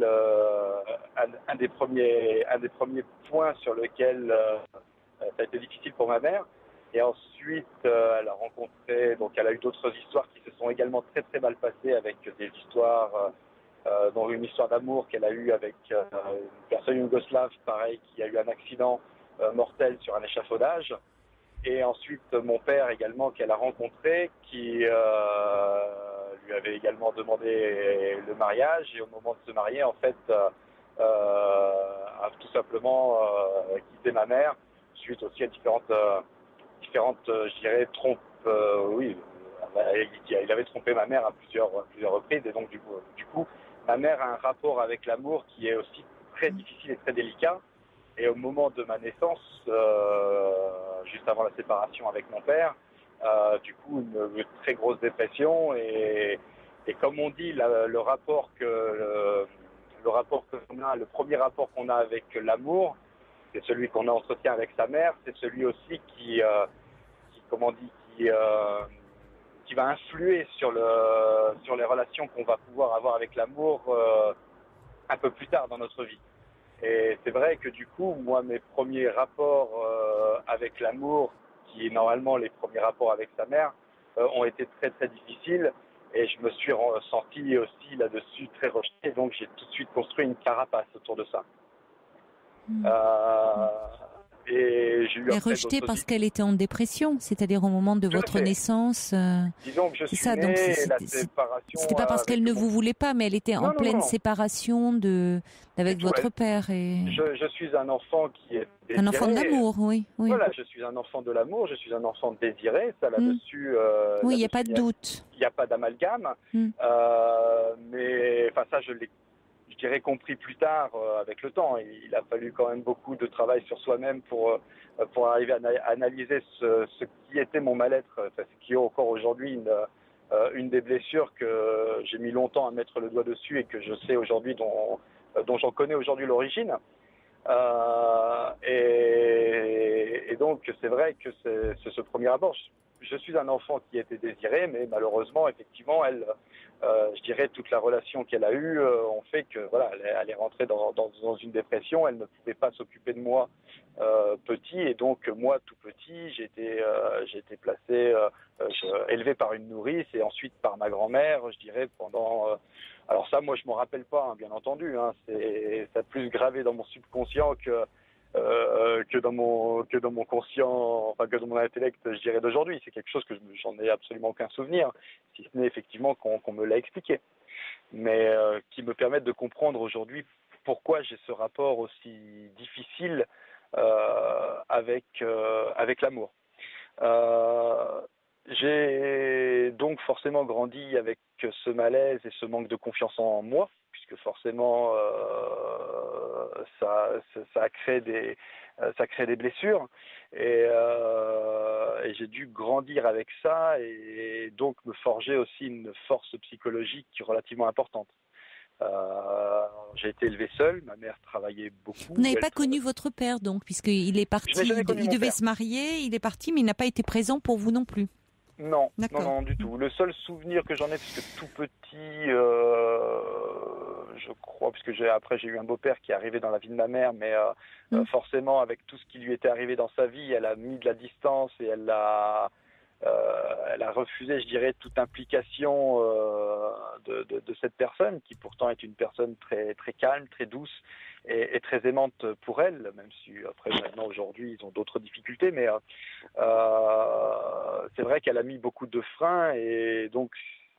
un des premiers points sur lequel ça a été difficile pour ma mère. Et ensuite, elle a rencontré, donc elle a eu d'autres histoires qui se sont également très très mal passées, avec des histoires, dont une histoire d'amour qu'elle a eue avec une personne yougoslave, pareil, qui a eu un accident mortel sur un échafaudage. Et ensuite mon père également qu'elle a rencontré, qui lui avait également demandé le mariage, et au moment de se marier en fait a tout simplement quitté ma mère suite aussi à différentes je dirais trompes. Oui, il avait trompé ma mère à plusieurs reprises, et donc du coup ma mère a un rapport avec l'amour qui est aussi très difficile et très délicat. Et au moment de ma naissance, juste avant la séparation avec mon père, du coup, une très grosse dépression. Et comme on dit, le premier rapport qu'on a avec l'amour, c'est celui qu'on entretient avec sa mère, c'est celui aussi qui va influer sur les relations qu'on va pouvoir avoir avec l'amour un peu plus tard dans notre vie. Et c'est vrai que du coup, moi, mes premiers rapports avec l'amour, qui est normalement les premiers rapports avec sa mère, ont été très très difficiles, et je me suis senti aussi là-dessus très rejeté, donc j'ai tout de suite construit une carapace autour de ça. Et j'ai eu rejetée parce qu'elle était en dépression, c'est-à-dire au moment de votre naissance. Disons que je suis né, la séparation. C'était pas parce qu'elle ne vous voulait pas, mais elle était en pleine séparation avec votre père. Et... Je suis un enfant qui est désiré. Un enfant de l'amour, oui. Voilà, je suis un enfant de l'amour, je suis un enfant désiré, ça là-dessus. Oui, il n'y a pas de doute. Il n'y a pas d'amalgame. Mais enfin, ça, je l'ai, je dirais, compris plus tard avec le temps. Il a fallu quand même beaucoup de travail sur soi-même pour arriver à analyser ce qui était mon mal-être, ce qui est encore aujourd'hui une des blessures que j'ai mis longtemps à mettre le doigt dessus, et que je sais aujourd'hui, dont j'en connais aujourd'hui l'origine. Et donc c'est vrai que c'est ce premier rapport. Je suis un enfant qui était désiré, mais malheureusement, effectivement, elle, je dirais, toute la relation qu'elle a eue ont fait que voilà, elle est rentrée dans une dépression. Elle ne pouvait pas s'occuper de moi petit, et donc moi tout petit, j'ai été placé, élevé par une nourrice, et ensuite par ma grand-mère, je dirais, pendant. Alors ça, moi, je m'en rappelle pas, bien entendu. Ça a plus gravé dans mon subconscient que dans mon conscient, enfin que dans mon intellect, je dirais, d'aujourd'hui. C'est quelque chose que j'en ai absolument aucun souvenir, si ce n'est effectivement qu'on me l'a expliqué, mais qui me permettent de comprendre aujourd'hui pourquoi j'ai ce rapport aussi difficile avec l'amour. J'ai donc forcément grandi avec ce malaise et ce manque de confiance en moi, puisque forcément ça crée des blessures, et j'ai dû grandir avec ça, et donc me forger aussi une force psychologique relativement importante. J'ai été élevé seul, ma mère travaillait beaucoup. Vous n'avez pas connu votre père, donc, puisqu'il est parti, il devait se marier, il est parti, mais il n'a pas été présent pour vous non plus. Non, du tout. Le seul souvenir que j'en ai, puisque tout petit, je crois, puisque après j'ai eu un beau-père qui est arrivé dans la vie de ma mère, mais forcément, avec tout ce qui lui était arrivé dans sa vie, elle a mis de la distance, et elle a refusé, je dirais, toute implication de cette personne, qui pourtant est une personne très, très calme, très douce, est très aimante pour elle, même si après maintenant aujourd'hui ils ont d'autres difficultés, mais c'est vrai qu'elle a mis beaucoup de freins et donc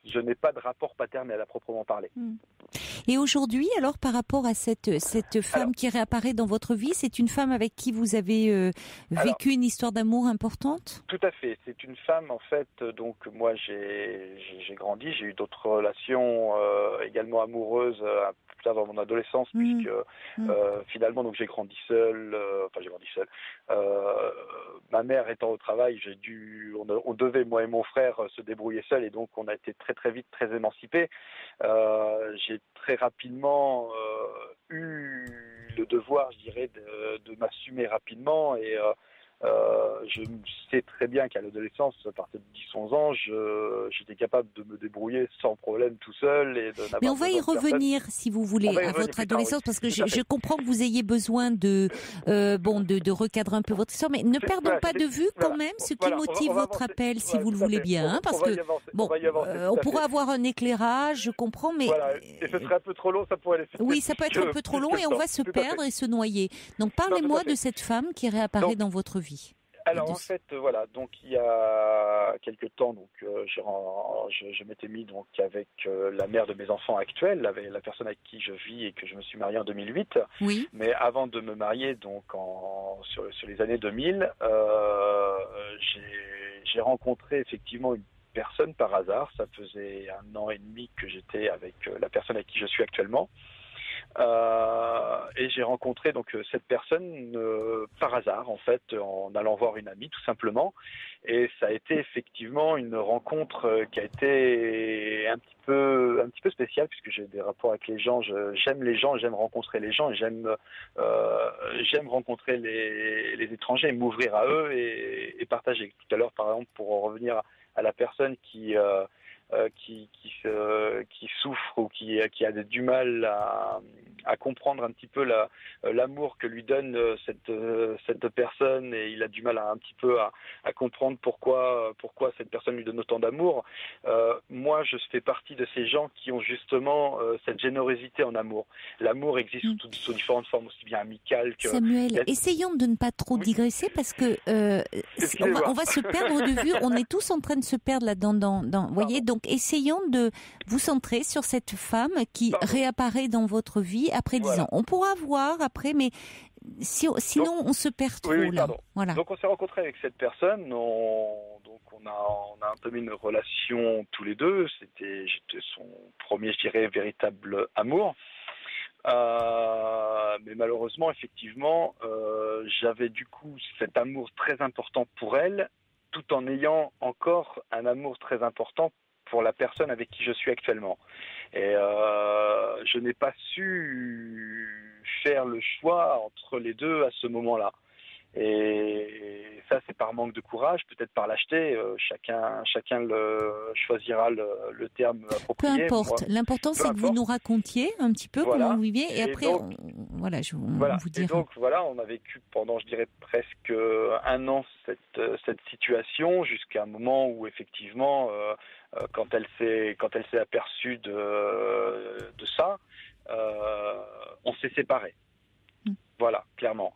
je n'ai pas de rapport paternel à proprement parler. Et aujourd'hui, alors, par rapport à cette femme qui réapparaît dans votre vie, c'est une femme avec qui vous avez vécu une histoire d'amour importante ? Tout à fait. C'est une femme, en fait, donc moi j'ai grandi, j'ai eu d'autres relations également amoureuses plus tard dans mon adolescence, puisque finalement donc j'ai grandi seul, ma mère étant au travail, on devait, moi et mon frère, se débrouiller seuls, et donc on a été très très vite très émancipés. J'ai très rapidement eu le devoir, je dirais, de m'assumer rapidement, et je sais très bien qu'à l'adolescence, à partir de 10-11 ans, j'étais capable de me débrouiller sans problème tout seul. Mais on va y revenir, si vous voulez, à votre adolescence, parce que je comprends que vous ayez besoin de recadrer un peu votre histoire, mais ne perdons pas de vue quand même ce qui motive votre appel, si vous le voulez bien, parce que on pourrait avoir un éclairage, je comprends, mais... Voilà, et ce serait un peu trop long, ça pourrait laisser... Oui, ça peut être un peu trop long et on va se perdre et se noyer. Donc parlez-moi de cette femme qui réapparaît dans votre vie. Alors en fait, voilà, donc il y a quelques temps, donc je m'étais mis donc avec la mère de mes enfants actuels, avec la personne avec qui je vis et que je me suis marié en 2008. Oui. Mais avant de me marier, donc sur les années 2000, j'ai rencontré effectivement une personne par hasard. Ça faisait 1 an et demi que j'étais avec la personne avec qui je suis actuellement. Et j'ai rencontré donc cette personne par hasard, en fait, en allant voir une amie tout simplement, et ça a été effectivement une rencontre qui a été un petit peu spéciale, puisque j'ai des rapports avec les gens, j'aime les gens, j'aime rencontrer les gens, et j'aime rencontrer les étrangers et m'ouvrir à eux et partager. Tout à l'heure, par exemple, pour en revenir à la personne qui souffre ou qui a du mal à comprendre un petit peu l'amour que lui donne cette personne, et il a du mal un petit peu à comprendre pourquoi cette personne lui donne autant d'amour. Moi, je fais partie de ces gens qui ont justement cette générosité en amour. L'amour existe sous différentes formes, aussi bien amicales que... Samuel, essayons de ne pas trop digresser, parce que on va se perdre de vue. On est tous en train de se perdre là-dedans. Vous voyez, donc essayons de vous centrer sur cette femme qui réapparaît dans votre vie après 10 ans. On pourra voir après, mais sinon on se perd trop là. Voilà. Donc on s'est rencontrés avec cette personne, on a un peu mis une relation tous les deux. J'étais son premier, je dirais, véritable amour. Mais malheureusement, effectivement, j'avais du coup cet amour très important pour elle, tout en ayant encore un amour très important pour la personne avec qui je suis actuellement. Et je n'ai pas su faire le choix entre les deux à ce moment-là. Et ça, c'est par manque de courage, peut-être par lâcheté. Chacun choisira le terme approprié. Peu importe. L'important, c'est que vous nous racontiez un petit peu comment vous viviez. Et après, on vous dira. Et donc, voilà, on a vécu pendant, je dirais, presque 1 an cette situation, jusqu'à un moment où, effectivement, quand elle s'est aperçue de ça, on s'est séparés. Voilà, clairement.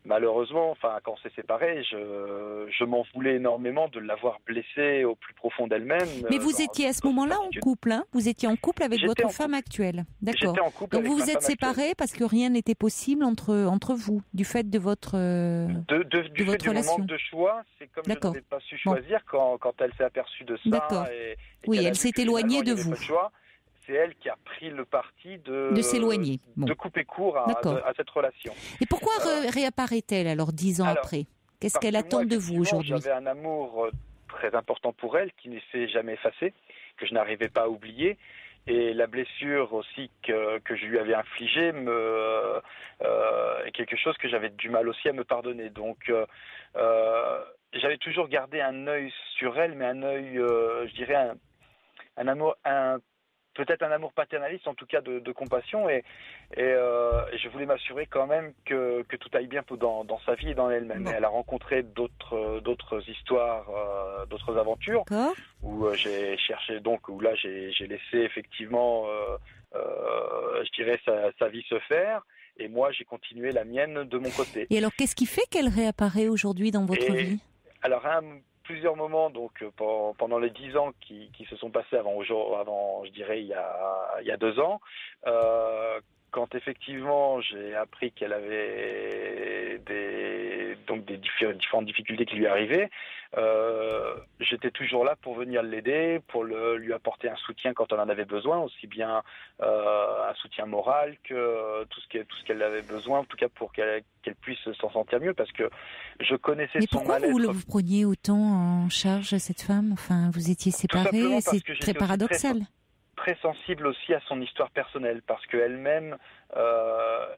Malheureusement, quand on s'est séparés, je m'en voulais énormément de l'avoir blessée au plus profond d'elle-même. Mais vous étiez à ce moment-là en couple, hein ? Vous étiez en couple avec votre femme actuelle. D'accord. J'étais en couple. Donc vous vous êtes séparés parce que rien n'était possible entre vous, du fait de votre du fait relation. Du manque de choix, c'est comme je n'avais pas su choisir quand elle s'est aperçue de ça. D'accord. Et oui, elle s'est éloignée de vous. C'est elle qui a pris le parti de s'éloigner, de couper court à cette relation. Et pourquoi réapparaît-elle alors 10 ans après ? Qu'est-ce qu'elle attend de vous aujourd'hui ? J'avais un amour très important pour elle qui ne s'est jamais effacé, que je n'arrivais pas à oublier. Et la blessure aussi que je lui avais infligée est quelque chose que j'avais du mal aussi à me pardonner. Donc j'avais toujours gardé un œil sur elle, mais un œil, je dirais, un amour, peut-être un amour paternaliste, en tout cas de compassion, et je voulais m'assurer quand même que tout aille bien dans sa vie et dans elle-même. Elle a rencontré d'autres histoires, d'autres aventures, où j'ai cherché, donc où là j'ai laissé effectivement, je dirais, sa vie se faire. et moi j'ai continué la mienne de mon côté. Et alors, qu'est-ce qui fait qu'elle réapparaît aujourd'hui dans votre vie ? Alors, plusieurs moments, donc pendant les 10 ans qui se sont passés avant, je dirais, il y a 2 ans, quand effectivement j'ai appris qu'elle avait des différentes difficultés qui lui arrivaient, j'étais toujours là pour venir l'aider, pour lui apporter un soutien quand on en avait besoin, aussi bien un soutien moral que tout ce qu'elle avait besoin, en tout cas pour qu'elle puisse s'en sentir mieux, parce que je connaissais son mal-être. Mais pourquoi vous preniez autant en charge cette femme ? Enfin, vous étiez séparés, c'est très paradoxal. Très sensible aussi à son histoire personnelle, parce qu'elle-même,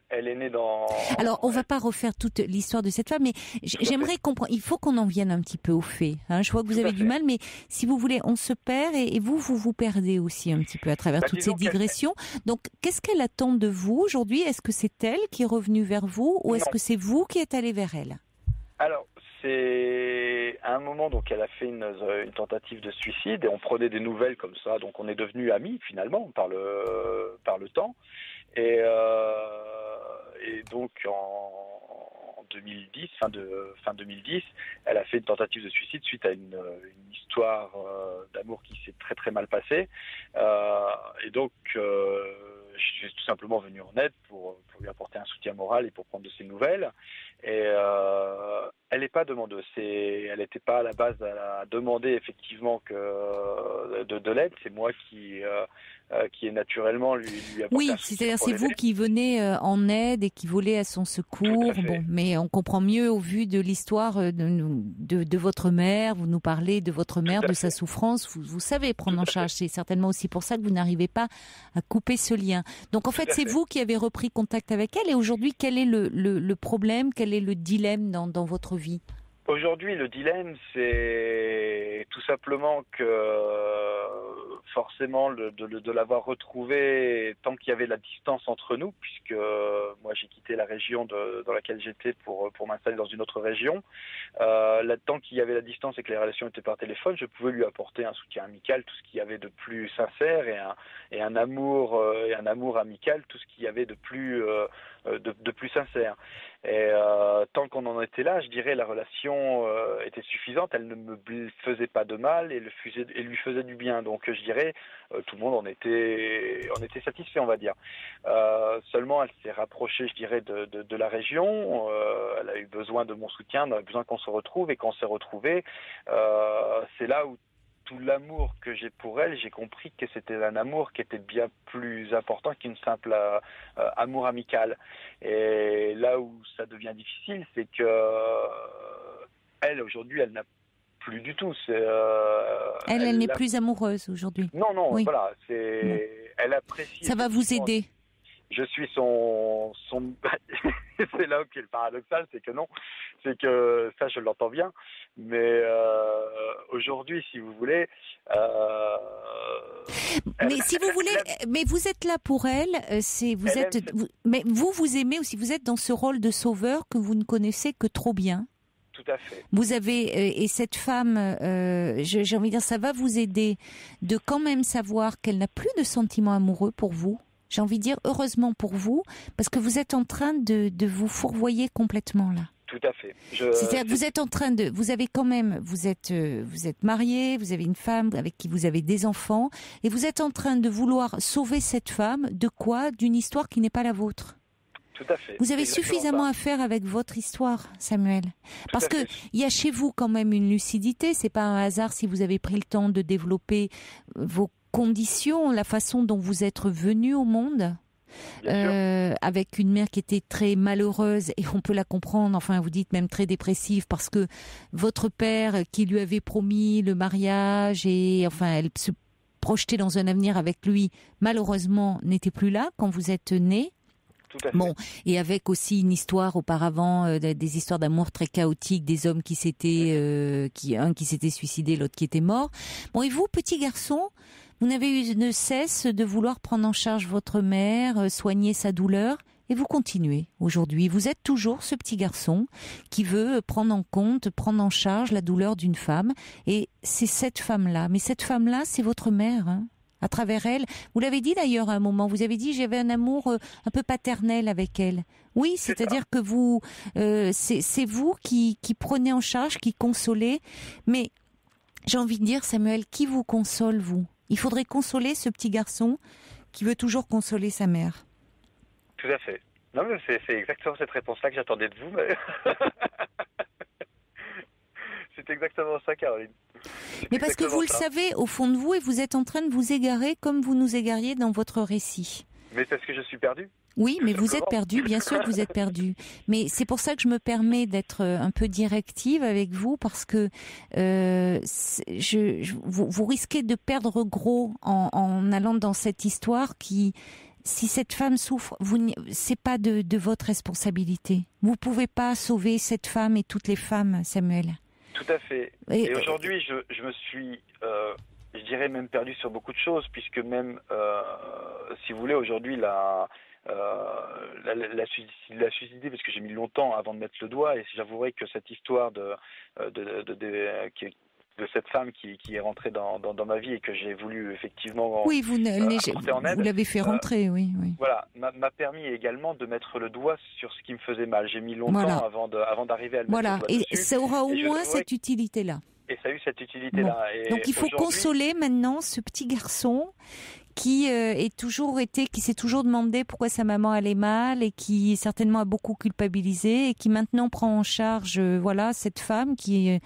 elle est née dans... Alors, on va pas refaire toute l'histoire de cette femme, mais j'aimerais comprendre, il faut qu'on en vienne un petit peu aux faits. Je vois que vous avez du mal, mais si vous voulez, on se perd, et vous perdez aussi un petit peu à travers toutes ces digressions. Donc, qu'est-ce qu'elle attend de vous aujourd'hui ? Est-ce que c'est elle qui est revenue vers vous, ou est-ce que c'est vous qui êtes allé vers elle ? Alors, c'est à un moment, donc elle a fait une tentative de suicide et on prenait des nouvelles comme ça, donc on est devenus amis finalement par le temps, et donc en 2010, fin 2010, elle a fait une tentative de suicide suite à une histoire d'amour qui s'est très très mal passée, et donc je suis tout simplement venu en aide pour lui apporter un soutien moral et pour prendre de ses nouvelles. Et elle n'est pas demandeuse. Elle n'était pas à la base à demander effectivement de l'aide. C'est moi qui est naturellement lui apporte. Oui, c'est-à-dire c'est vous qui venez en aide et qui volez à son secours. Bon, mais on comprend mieux au vu de l'histoire de votre mère. Vous nous parlez de votre mère, de sa souffrance. Vous savez prendre en charge. C'est certainement aussi pour ça que vous n'arrivez pas à couper ce lien. Donc en fait, c'est vous qui avez repris contact avec elle. Et aujourd'hui, quel est le problème ? Quel est le dilemme dans votre vie ? Aujourd'hui, le dilemme, c'est tout simplement que forcément de l'avoir retrouvée tant qu'il y avait la distance entre nous, puisque moi j'ai quitté la région dans laquelle j'étais pour m'installer dans une autre région. Tant qu'il y avait la distance et que les relations étaient par téléphone, je pouvais lui apporter un soutien amical, tout ce qu'il y avait de plus sincère, et un amour amical, tout ce qu'il y avait de plus sincère. Et tant qu'on en était là, je dirais la relation était suffisante, elle ne me faisait pas de mal et lui faisait du bien. Donc je dirais tout le monde en était satisfait, on va dire. Seulement elle s'est rapprochée, je dirais, de la région. Elle a eu besoin de mon soutien, elle a besoin qu'on se retrouve, et quand on s'est retrouvés, c'est là où tout l'amour que j'ai pour elle, j'ai compris que c'était un amour qui était bien plus important qu'une simple amour amical. Et là où ça devient difficile, c'est que elle, aujourd'hui, elle n'a plus du tout. Elle n'est plus amoureuse aujourd'hui. Non, oui. Voilà. Elle apprécie. Ça va vous aider. Je suis son... C'est là où est le paradoxal, c'est que non, c'est que ça je l'entends bien, mais aujourd'hui, si vous voulez, mais si vous voulez, mais vous êtes là pour elle, mais vous aimez aussi, vous êtes dans ce rôle de sauveur que vous ne connaissez que trop bien. Tout à fait. Vous avez, et cette femme, j'ai envie de dire, ça va vous aider de quand même savoir qu'elle n'a plus de sentiments amoureux pour vous. J'ai envie de dire heureusement pour vous, parce que vous êtes en train de vous fourvoyer complètement là. Tout à fait. C'est-à-dire que vous êtes en train vous avez quand même, vous êtes marié, vous avez une femme avec qui vous avez des enfants, et vous êtes en train de vouloir sauver cette femme de quoi ? D'une histoire qui n'est pas la vôtre. Tout à fait. Vous avez suffisamment à faire avec votre histoire, Samuel. Parce que il y a chez vous quand même une lucidité. C'est pas un hasard si vous avez pris le temps de développer vos conditions, la façon dont vous êtes venu au monde, avec une mère qui était très malheureuse, et on peut la comprendre, enfin vous dites même très dépressive, parce que votre père qui lui avait promis le mariage, et enfin elle se projetait dans un avenir avec lui, malheureusement n'était plus là quand vous êtes né. Bon, et avec aussi une histoire auparavant, des histoires d'amour très chaotiques, des hommes qui s'étaient suicidé, l'autre qui était mort. Bon, et vous, petit garçon, vous n'avez eu de cesse de vouloir prendre en charge votre mère, soigner sa douleur, et vous continuez aujourd'hui. Vous êtes toujours ce petit garçon qui veut prendre en charge la douleur d'une femme, et c'est cette femme-là. Mais cette femme-là, c'est votre mère, hein. à travers elle. Vous l'avez dit d'ailleurs à un moment, vous avez dit j'avais un amour un peu paternel avec elle. Oui, c'est-à-dire que vous, c'est vous qui prenez en charge, qui consolez. Mais j'ai envie de dire, Samuel, qui vous console, vous? Il faudrait consoler ce petit garçon qui veut toujours consoler sa mère. Tout à fait. Non, mais c'est exactement cette réponse-là que j'attendais de vous. Mais... c'est exactement ça, Caroline. Mais parce que vous le savez au fond de vous et vous êtes en train de vous égarer comme vous nous égariez dans votre récit. Mais parce que je suis perdu. Oui, mais vous êtes perdu, bien sûr que vous êtes perdu. Mais c'est pour ça que je me permets d'être un peu directive avec vous parce que vous risquez de perdre gros en allant dans cette histoire qui... Si cette femme souffre, c'est pas de votre responsabilité. Vous pouvez pas sauver cette femme et toutes les femmes, Samuel. Tout à fait. Et aujourd'hui, je me suis, je dirais même perdu sur beaucoup de choses, puisque même, si vous voulez, aujourd'hui, la suicider, parce que j'ai mis longtemps avant de mettre le doigt, et j'avouerai que cette histoire de cette femme qui est rentrée dans ma vie et que j'ai voulu effectivement oui, vous l'avez fait rentrer, oui. Voilà, m'a permis également de mettre le doigt sur ce qui me faisait mal. J'ai mis longtemps avant d'arriver à le mettre le doigt dessus. Et ça aura au moins cette utilité-là. Et ça a eu cette utilité-là. Bon. Donc il faut consoler maintenant ce petit garçon qui s'est toujours demandé pourquoi sa maman allait mal et qui certainement a beaucoup culpabilisé et qui maintenant prend en charge cette femme qui est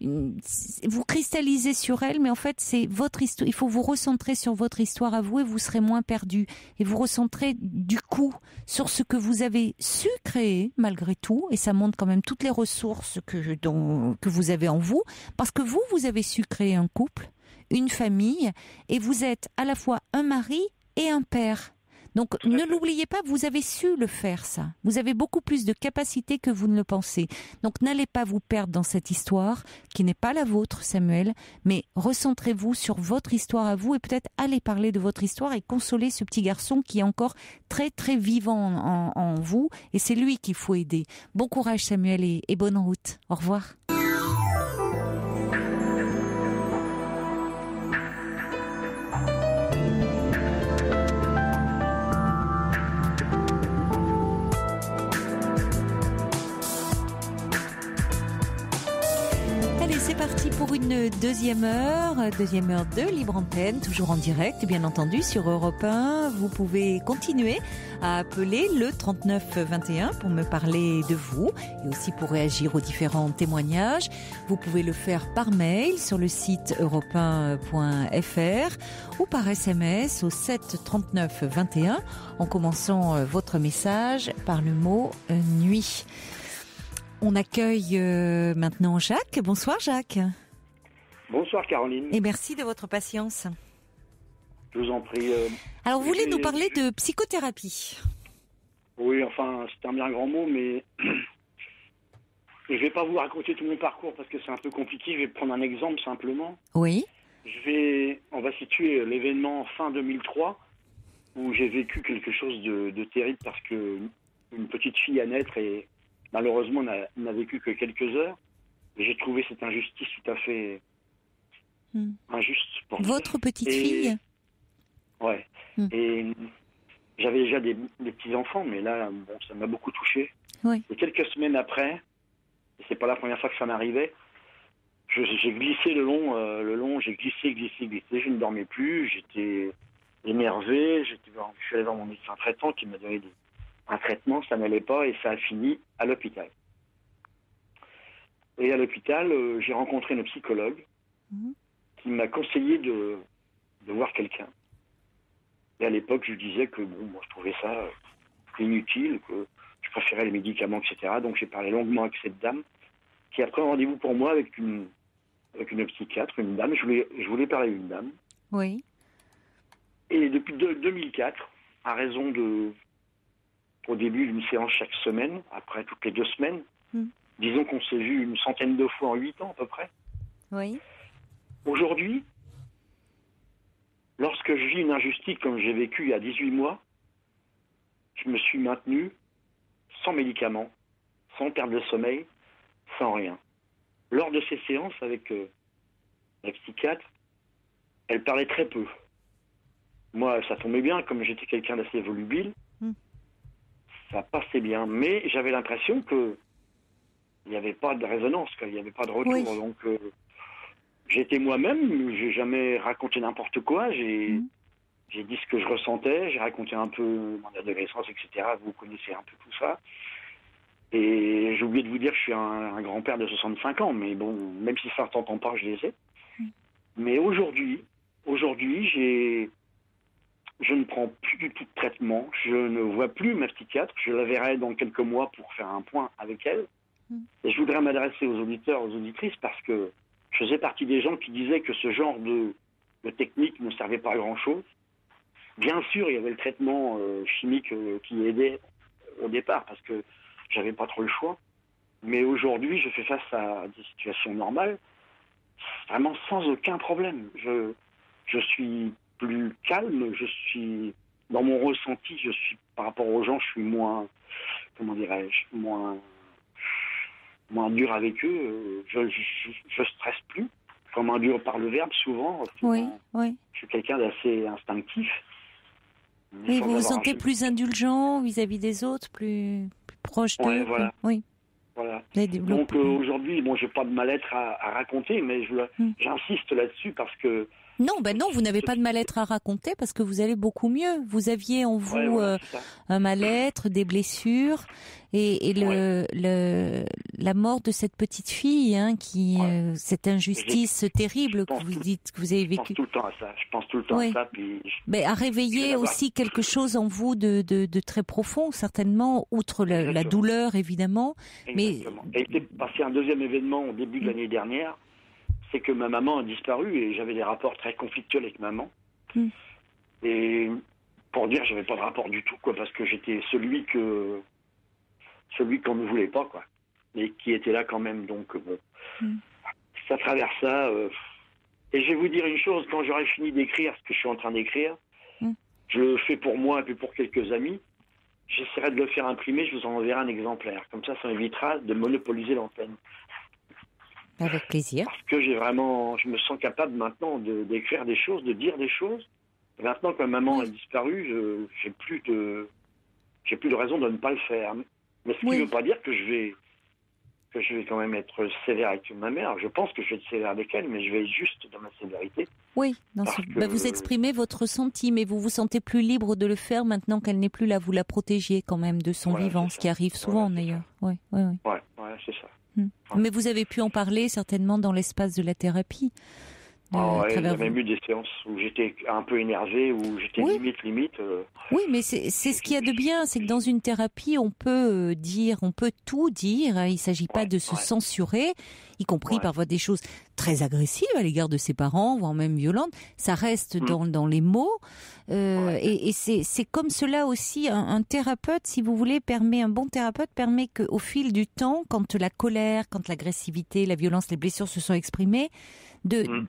vous cristallisez sur elle, mais en fait c'est votre histoire. Il faut vous recentrer sur votre histoire à vous et vous serez moins perdu et vous recentrer du coup sur ce que vous avez su créer malgré tout, et ça montre quand même toutes les ressources que vous avez en vous, parce que vous avez su créer un couple, une famille, et vous êtes à la fois un mari et un père. Donc ne l'oubliez pas, vous avez su le faire, ça. Vous avez beaucoup plus de capacité que vous ne le pensez. Donc n'allez pas vous perdre dans cette histoire qui n'est pas la vôtre, Samuel, mais recentrez-vous sur votre histoire à vous et peut-être allez parler de votre histoire et consoler ce petit garçon qui est encore très très vivant en vous, et c'est lui qu'il faut aider. Bon courage, Samuel, et bonne route. Au revoir. C'est parti pour une deuxième heure de Libre Antenne, toujours en direct, bien entendu, sur Europe 1. Vous pouvez continuer à appeler le 3921 pour me parler de vous et aussi pour réagir aux différents témoignages. Vous pouvez le faire par mail sur le site europe1.fr ou par SMS au 7 39 21 en commençant votre message par le mot nuit. On accueille maintenant Jacques. Bonsoir Jacques. Bonsoir Caroline. Et merci de votre patience. Je vous en prie. Alors vous voulez nous parler de psychothérapie? Oui, enfin c'est un bien grand mot, mais je ne vais pas vous raconter tout mon parcours parce que c'est un peu compliqué. Je vais prendre un exemple simplement. Oui. On va situer l'événement fin 2003 où j'ai vécu quelque chose de terrible parce que une petite fille à naître et malheureusement, on n'a vécu que quelques heures. Et j'ai trouvé cette injustice tout à fait injuste pour votre petite fille. Ouais. Et j'avais déjà des petits-enfants, mais là, ça m'a beaucoup touché. Oui. Et quelques semaines après, et c'est pas la première fois que ça m'arrivait, j'ai glissé le long, j'ai glissé, je ne dormais plus, j'étais énervé, je suis allé voir mon médecin traitant qui m'a donné un traitement, ça n'allait pas et ça a fini à l'hôpital. Et à l'hôpital, j'ai rencontré une psychologue qui m'a conseillé de voir quelqu'un. Et à l'époque, je disais que moi, je trouvais ça inutile, que je préférais les médicaments, etc. Donc j'ai parlé longuement avec cette dame qui a pris un rendez-vous pour moi avec une psychiatre, une dame. Je voulais parler à une dame. Oui. Et depuis 2004, à raison au début d'une séance chaque semaine, après toutes les 2 semaines. Disons qu'on s'est vu une centaine de fois en 8 ans à peu près. Oui. Aujourd'hui, lorsque je vis une injustice comme j'ai vécu il y a 18 mois, je me suis maintenu sans médicaments, sans perte de sommeil, sans rien. Lors de ces séances avec la psychiatre, elle parlait très peu. moi, ça tombait bien, comme j'étais quelqu'un d'assez volubile, ça passait bien. Mais j'avais l'impression que il n'y avait pas de résonance, qu'il n'y avait pas de retour. Oui. Donc, j'étais moi-même, j'ai jamais raconté n'importe quoi, j'ai dit ce que je ressentais, j'ai raconté un peu mon adolescence, etc. Vous connaissez un peu tout ça. Et j'ai oublié de vous dire que je suis un grand-père de 65 ans, mais bon, même si ça ne s'entend pas, je les ai. Mais aujourd'hui, je ne prends plus du tout de traitement, je ne vois plus ma psychiatre, je la verrai dans quelques mois pour faire un point avec elle. Et je voudrais m'adresser aux auditeurs, aux auditrices, parce que je faisais partie des gens qui disaient que ce genre de technique ne servait pas à grand-chose. Bien sûr, il y avait le traitement chimique qui aidait au départ, parce que j'avais pas trop le choix. Mais aujourd'hui, je fais face à des situations normales, vraiment sans aucun problème. Je suis plus calme, je suis dans mon ressenti, par rapport aux gens, je suis moins, comment dirais-je, moins dur avec eux. Je stresse plus, comme un dur par le verbe souvent. Oui. Je suis quelqu'un d'assez instinctif. Et vous vous sentez plus indulgent vis-à-vis des autres, plus proche d'eux. Voilà. Oui. Voilà. Donc aujourd'hui, bon, j'ai pas de mal-être à raconter, mais j'insiste là-dessus parce que... Non, vous n'avez pas de mal-être à raconter parce que vous allez beaucoup mieux. Vous aviez en vous un mal-être, des blessures et la mort de cette petite fille, cette injustice terrible que vous dites que vous avez vécue. Je pense tout le temps à ça. Puis mais a réveillé aussi quelque chose en vous de très profond, certainement, outre la douleur, évidemment. Exactement. Mais... Il s'est passé un deuxième événement au début de l'année dernière. C'est que ma maman a disparu et j'avais des rapports très conflictuels avec maman. Et pour dire, j'avais pas de rapport du tout, quoi, parce que j'étais celui qu'on ne voulait pas, quoi, mais qui était là quand même. Donc bon, ça traverse ça. Et je vais vous dire une chose, quand j'aurai fini d'écrire ce que je suis en train d'écrire, je le fais pour moi et puis pour quelques amis. J'essaierai de le faire imprimer, je vous en enverrai un exemplaire. Comme ça évitera de monopoliser l'antenne. Avec plaisir. Parce que je me sens capable maintenant d'écrire des choses, de dire des choses. Et maintenant que ma maman a disparu, j'ai plus de raison de ne pas le faire. Mais ce qui ne veut pas dire que je vais quand même être sévère avec ma mère. Je pense que je vais être sévère avec elle, mais je vais être juste dans ma sévérité. Oui, vous exprimez votre ressenti, mais vous vous sentez plus libre de le faire maintenant qu'elle n'est plus là. Vous la protégiez quand même de son vivant, ce qui arrive souvent d'ailleurs. Oui, c'est ça. Mais vous avez pu en parler certainement dans l'espace de la thérapie. Il y a même eu des séances où j'étais un peu énervé, où j'étais limite. Oui, mais c'est ce qu'il y a de bien, c'est que dans une thérapie, on peut tout dire. Il ne s'agit pas de se censurer, y compris parfois des choses très agressives à l'égard de ses parents, voire même violentes. Ça reste dans les mots. Et c'est comme cela aussi, un thérapeute, si vous voulez, un bon thérapeute permet qu'au fil du temps, quand la colère, quand l'agressivité, la violence, les blessures se sont exprimées,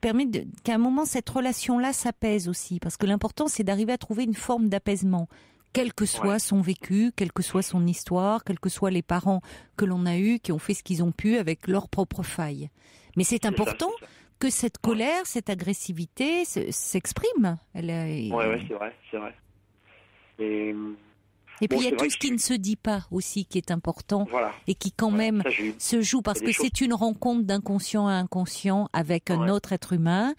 permet qu'à un moment cette relation-là s'apaise aussi, parce que l'important c'est d'arriver à trouver une forme d'apaisement, quel que soit son vécu, quelle que soit son histoire, quels que soient les parents que l'on a eus, qui ont fait ce qu'ils ont pu avec leurs propres failles. Mais c'est important que cette colère, cette agressivité s'exprime. C'est vrai. Et puis il y a tout ce qui ne se dit pas aussi qui est important et qui quand même se joue parce que c'est une rencontre d'inconscient à inconscient avec un autre être humain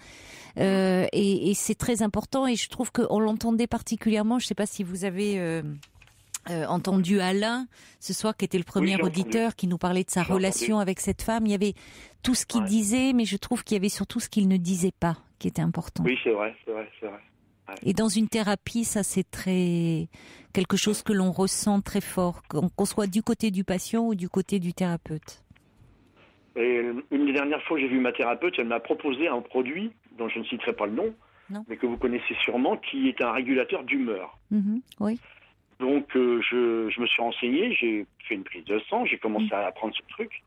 et c'est très important et je trouve qu'on l'entendait particulièrement, je ne sais pas si vous avez entendu Alain ce soir qui était le premier auditeur qui nous parlait de sa relation avec cette femme, il y avait tout ce qu'il disait mais je trouve qu'il y avait surtout ce qu'il ne disait pas qui était important. Oui, c'est vrai. Et dans une thérapie, ça c'est quelque chose que l'on ressent très fort, qu'on soit du côté du patient ou du côté du thérapeute. Et une des dernières fois que j'ai vu ma thérapeute, elle m'a proposé un produit dont je ne citerai pas le nom, mais que vous connaissez sûrement, qui est un régulateur d'humeur. Oui. Donc je me suis renseigné, j'ai fait une prise de sang, j'ai commencé à prendre ce truc.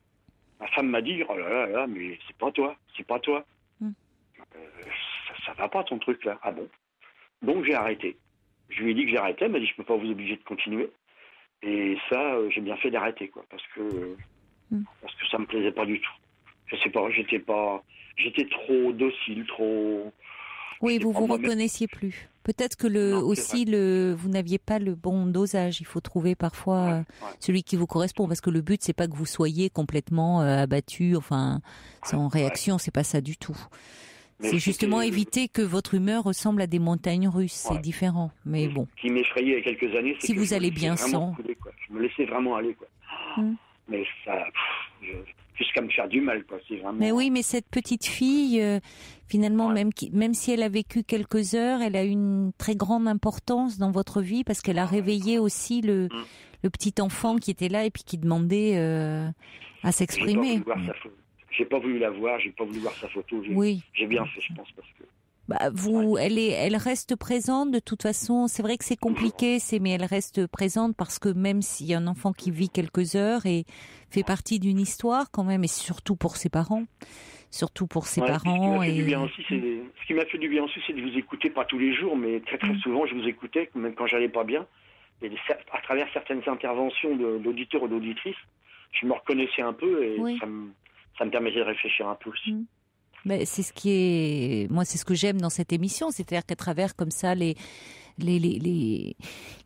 Ma femme m'a dit, oh là, mais c'est pas toi. Ça va pas ton truc là. Ah bon? Donc j'ai arrêté. Je lui ai dit que j'arrêtais, elle m'a dit je peux pas vous obliger de continuer. Et ça, j'ai bien fait d'arrêter, quoi, parce que ça me plaisait pas du tout. Je sais pas, j'étais trop docile, trop. Oui, vous vous reconnaissiez plus. Peut-être que vous n'aviez pas le bon dosage. Il faut trouver parfois celui qui vous correspond, parce que le but c'est pas que vous soyez complètement abattu, enfin sans réaction, c'est pas ça du tout. Mais c'est justement éviter que votre humeur ressemble à des montagnes russes, c'est différent. Mais bon. Ce qui m'effrayait il y a quelques années, c'est si vous allez bien sans. Je me laissais vraiment aller, quoi. Mais ça, jusqu'à me faire du mal, quoi. C'est vraiment. Mais oui, mais cette petite fille, finalement, même si elle a vécu quelques heures, elle a une très grande importance dans votre vie parce qu'elle a réveillé aussi le petit enfant qui était là et puis qui demandait à s'exprimer. J'ai pas voulu la voir, j'ai pas voulu voir sa photo. J'ai bien fait, je pense, parce que. Elle reste présente de toute façon. C'est vrai que c'est compliqué, mais elle reste présente parce que même s'il y a un enfant qui vit quelques heures et fait partie d'une histoire quand même, et surtout pour ses parents, Ce qui m'a fait du bien aussi, c'est de vous écouter, pas tous les jours, mais très très souvent, je vous écoutais, même quand j'allais pas bien. Et à travers certaines interventions d'auditeurs ou d'auditrices, je me reconnaissais un peu et ça me permettait de réfléchir un peu aussi. Mais c'est ce que j'aime dans cette émission, c'est-à-dire qu'à travers comme ça les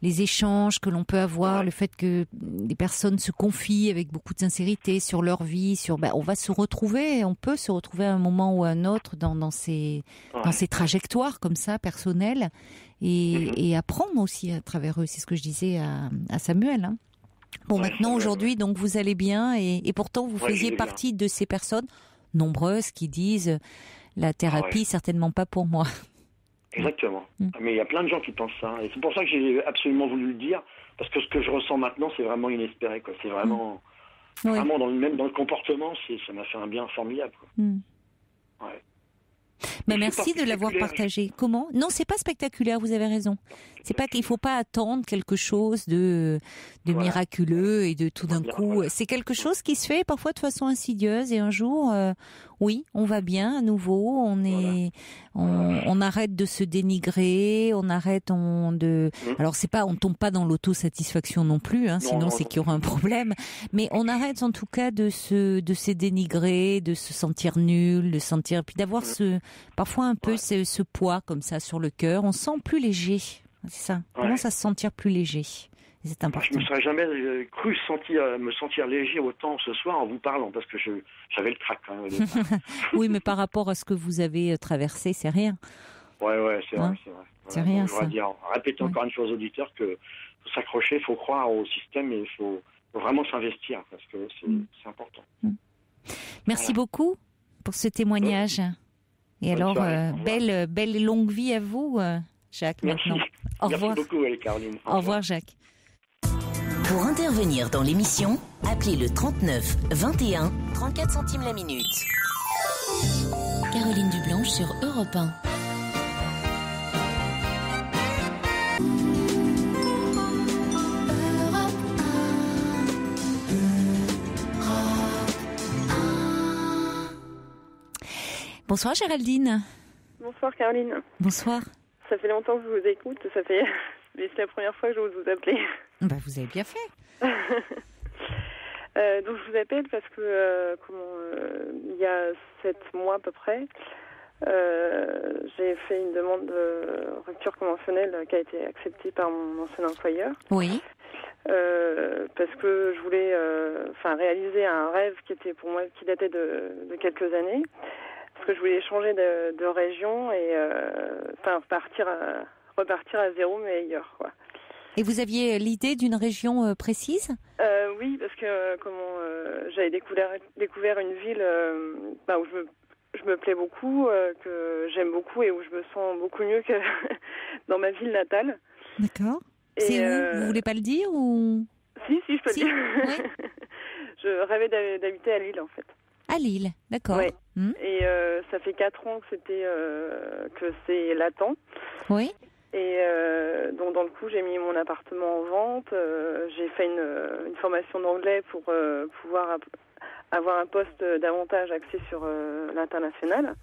échanges que l'on peut avoir, le fait que les personnes se confient avec beaucoup de sincérité sur leur vie, on va se retrouver, on peut se retrouver à un moment ou à un autre dans ces trajectoires comme ça personnelles et apprendre aussi à travers eux. C'est ce que je disais à Samuel. Hein. Bon, maintenant aujourd'hui, donc vous allez bien et pourtant vous faisiez partie de ces personnes nombreuses qui disent la thérapie certainement pas pour moi. Exactement. Mais il y a plein de gens qui pensent ça. Et c'est pour ça que j'ai absolument voulu le dire, parce que ce que je ressens maintenant, c'est vraiment inespéré, quoi. C'est vraiment, vraiment même dans le comportement, ça m'a fait un bien formidable, quoi. Mais merci de l'avoir partagé. Comment ? Non, c'est pas spectaculaire, vous avez raison. C'est pas qu'il faut pas attendre quelque chose de miraculeux et de tout d'un coup. C'est quelque chose qui se fait parfois de façon insidieuse et un jour, on va bien à nouveau. On arrête de se dénigrer, on arrête Alors on tombe pas dans l'autosatisfaction non plus, hein, sinon c'est qu'il y aura un problème. Mais on arrête en tout cas de se dénigrer, de se sentir nul, puis d'avoir parfois un peu ce poids comme ça sur le cœur. On se sent plus léger. C'est ça. On commence à se sentir plus léger. C'est important. Je ne me serais jamais cru me sentir léger autant ce soir en vous parlant, parce que j'avais le trac quand même. Oui, mais par rapport à ce que vous avez traversé, c'est rien. Ouais, c'est vrai. C'est rien, ça. Répéter encore une fois aux auditeurs que faut s'accrocher, il faut croire au système et il faut vraiment s'investir, parce que c'est important. Merci beaucoup pour ce témoignage. Et alors, belle et longue vie à vous, Jacques, Merci. Maintenant. Au revoir. Merci beaucoup, Caroline. Au revoir, Jacques. Pour intervenir dans l'émission, appelez le 39 21 34 centimes la minute. Caroline Dublanche sur Europe 1. Bonsoir Géraldine. Bonsoir Caroline. Bonsoir. Ça fait longtemps que je vous écoute, mais c'est la première fois que j'ose vous appeler. Vous avez bien fait. Donc je vous appelle parce que il y a 7 mois à peu près, j'ai fait une demande de rupture conventionnelle qui a été acceptée par mon ancien employeur. Oui. Parce que je voulais réaliser un rêve qui était pour moi, qui datait de quelques années. Parce que je voulais changer de région et repartir à zéro, mais ailleurs, quoi. Et vous aviez l'idée d'une région précise ? Oui, parce que j'avais découvert une ville où je me plais beaucoup, que j'aime beaucoup et où je me sens beaucoup mieux que dans ma ville natale. D'accord. C'est où ? Vous voulez pas le dire ou ? Si, je peux le dire. Oui. Je rêvais d'habiter à Lille, en fait. À Lille, d'accord. Ouais. Et ça fait 4 ans que c'est latent. Oui. Et donc dans le coup, j'ai mis mon appartement en vente. J'ai fait une formation d'anglais pour pouvoir avoir un poste davantage axé sur l'international.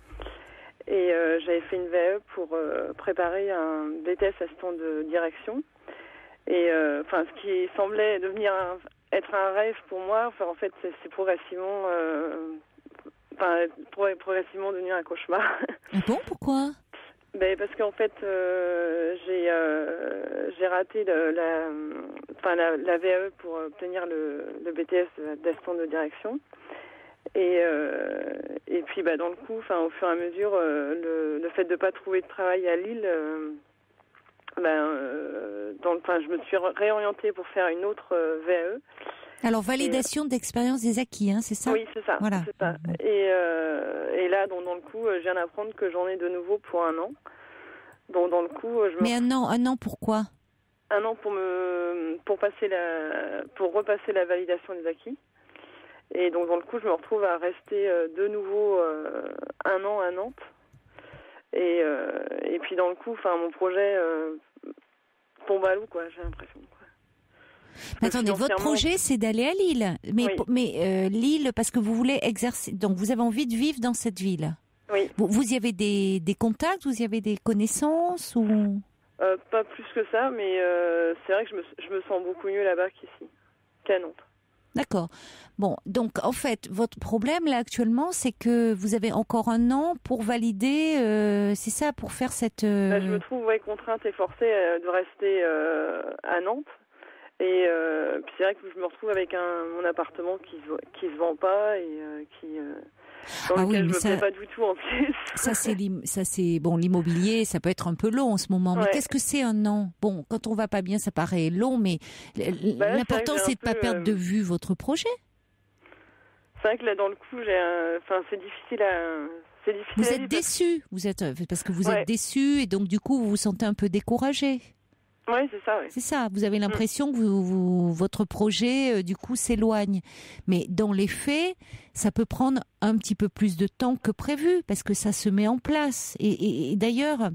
Et j'avais fait une VAE pour préparer un BTS assistant de direction. Et ce qui semblait devenir être un rêve pour moi, en fait, c'est progressivement progressivement devenir un cauchemar. Ah bon, pourquoi ? Parce qu'en fait, j'ai raté la VAE pour obtenir le BTS d'assistant de direction. Et puis, dans le coup, au fur et à mesure, le fait de ne pas trouver de travail à Lille, je me suis réorientée pour faire une autre VAE. Alors, validation d'expérience des acquis, hein, c'est ça ? Oui, c'est ça. Voilà. C'est ça. Et là, dans le coup, je viens d'apprendre que j'en ai de nouveau pour 1 an. Donc, dans le coup, Mais un an, pourquoi ? 1 an pour repasser la validation des acquis. Et donc, dans le coup, je me retrouve à rester de nouveau 1 an à Nantes. Et puis, dans le coup, mon projet tombe à l'eau, quoi, j'ai l'impression. Attendez, votre projet, c'est d'aller à Lille. Mais Lille, parce que vous voulez exercer... Donc, vous avez envie de vivre dans cette ville. Oui. Vous y avez des contacts, vous y avez des connaissances ou... Pas plus que ça, mais c'est vrai que je me sens beaucoup mieux là-bas qu'ici, qu'à Nantes. D'accord. Bon, donc en fait, votre problème là actuellement, c'est que vous avez encore 1 an pour valider, c'est ça, pour faire cette... je me trouve contrainte et forcée de rester à Nantes. Et puis c'est vrai que je me retrouve avec mon appartement qui se vend pas et dans lequel je me plais pas du tout en plus. Ça c'est bon, l'immobilier, ça peut être un peu long en ce moment. Mais qu'est-ce que c'est 1 an ? Bon, quand on va pas bien, ça paraît long, mais l'important c'est de pas perdre de vue votre projet. C'est vrai que là dans le coup, c'est difficile à. Vous êtes déçu, parce que vous êtes déçu et donc du coup vous vous sentez un peu découragé. Oui, c'est ça. Ouais. C'est ça. Vous avez l'impression que votre projet, du coup, s'éloigne. Mais dans les faits, ça peut prendre un petit peu plus de temps que prévu parce que ça se met en place. Et d'ailleurs,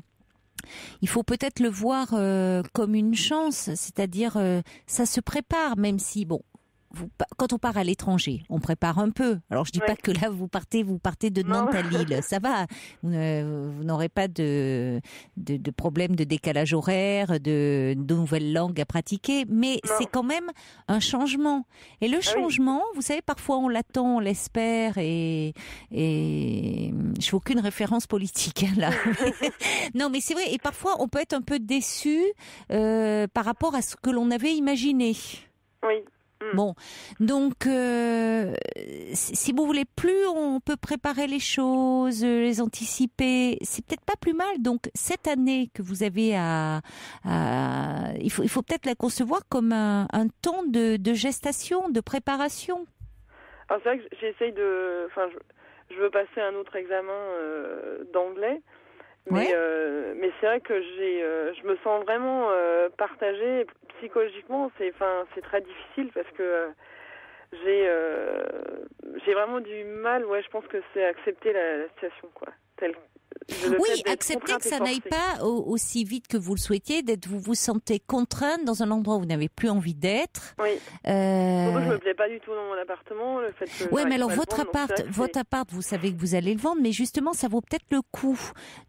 il faut peut-être le voir comme une chance, c'est-à-dire ça se prépare, même si bon. Quand on part à l'étranger, on prépare un peu. Alors je dis pas que là vous partez de Nantes à Lille, ça va. Vous n'aurez pas de problème de décalage horaire, de nouvelles langues à pratiquer, mais c'est quand même un changement. Et le changement, vous savez, parfois on l'attend, on l'espère, et je fais aucune référence politique là. Non, mais c'est vrai. Et parfois on peut être un peu déçu par rapport à ce que l'on avait imaginé. Oui. Bon, donc si vous voulez, plus on peut préparer les choses, les anticiper, c'est peut-être pas plus mal. Donc cette année que vous avez il faut peut-être la concevoir comme un temps de gestation, de préparation. Alors c'est vrai que j'essaye je veux passer un autre examen d'anglais. Mais c'est vrai que je me sens vraiment partagée psychologiquement. C'est très difficile parce que j'ai vraiment du mal. Ouais, je pense que c'est accepter la situation, quoi. Oui, accepter que ça n'aille pas aussi vite que vous le souhaitiez, vous vous sentez contrainte dans un endroit où vous n'avez plus envie d'être. Oui. Surtout, je me plais pas du tout dans mon appartement. Oui, mais alors votre appart, vous savez que vous allez le vendre, mais justement, ça vaut peut-être le coup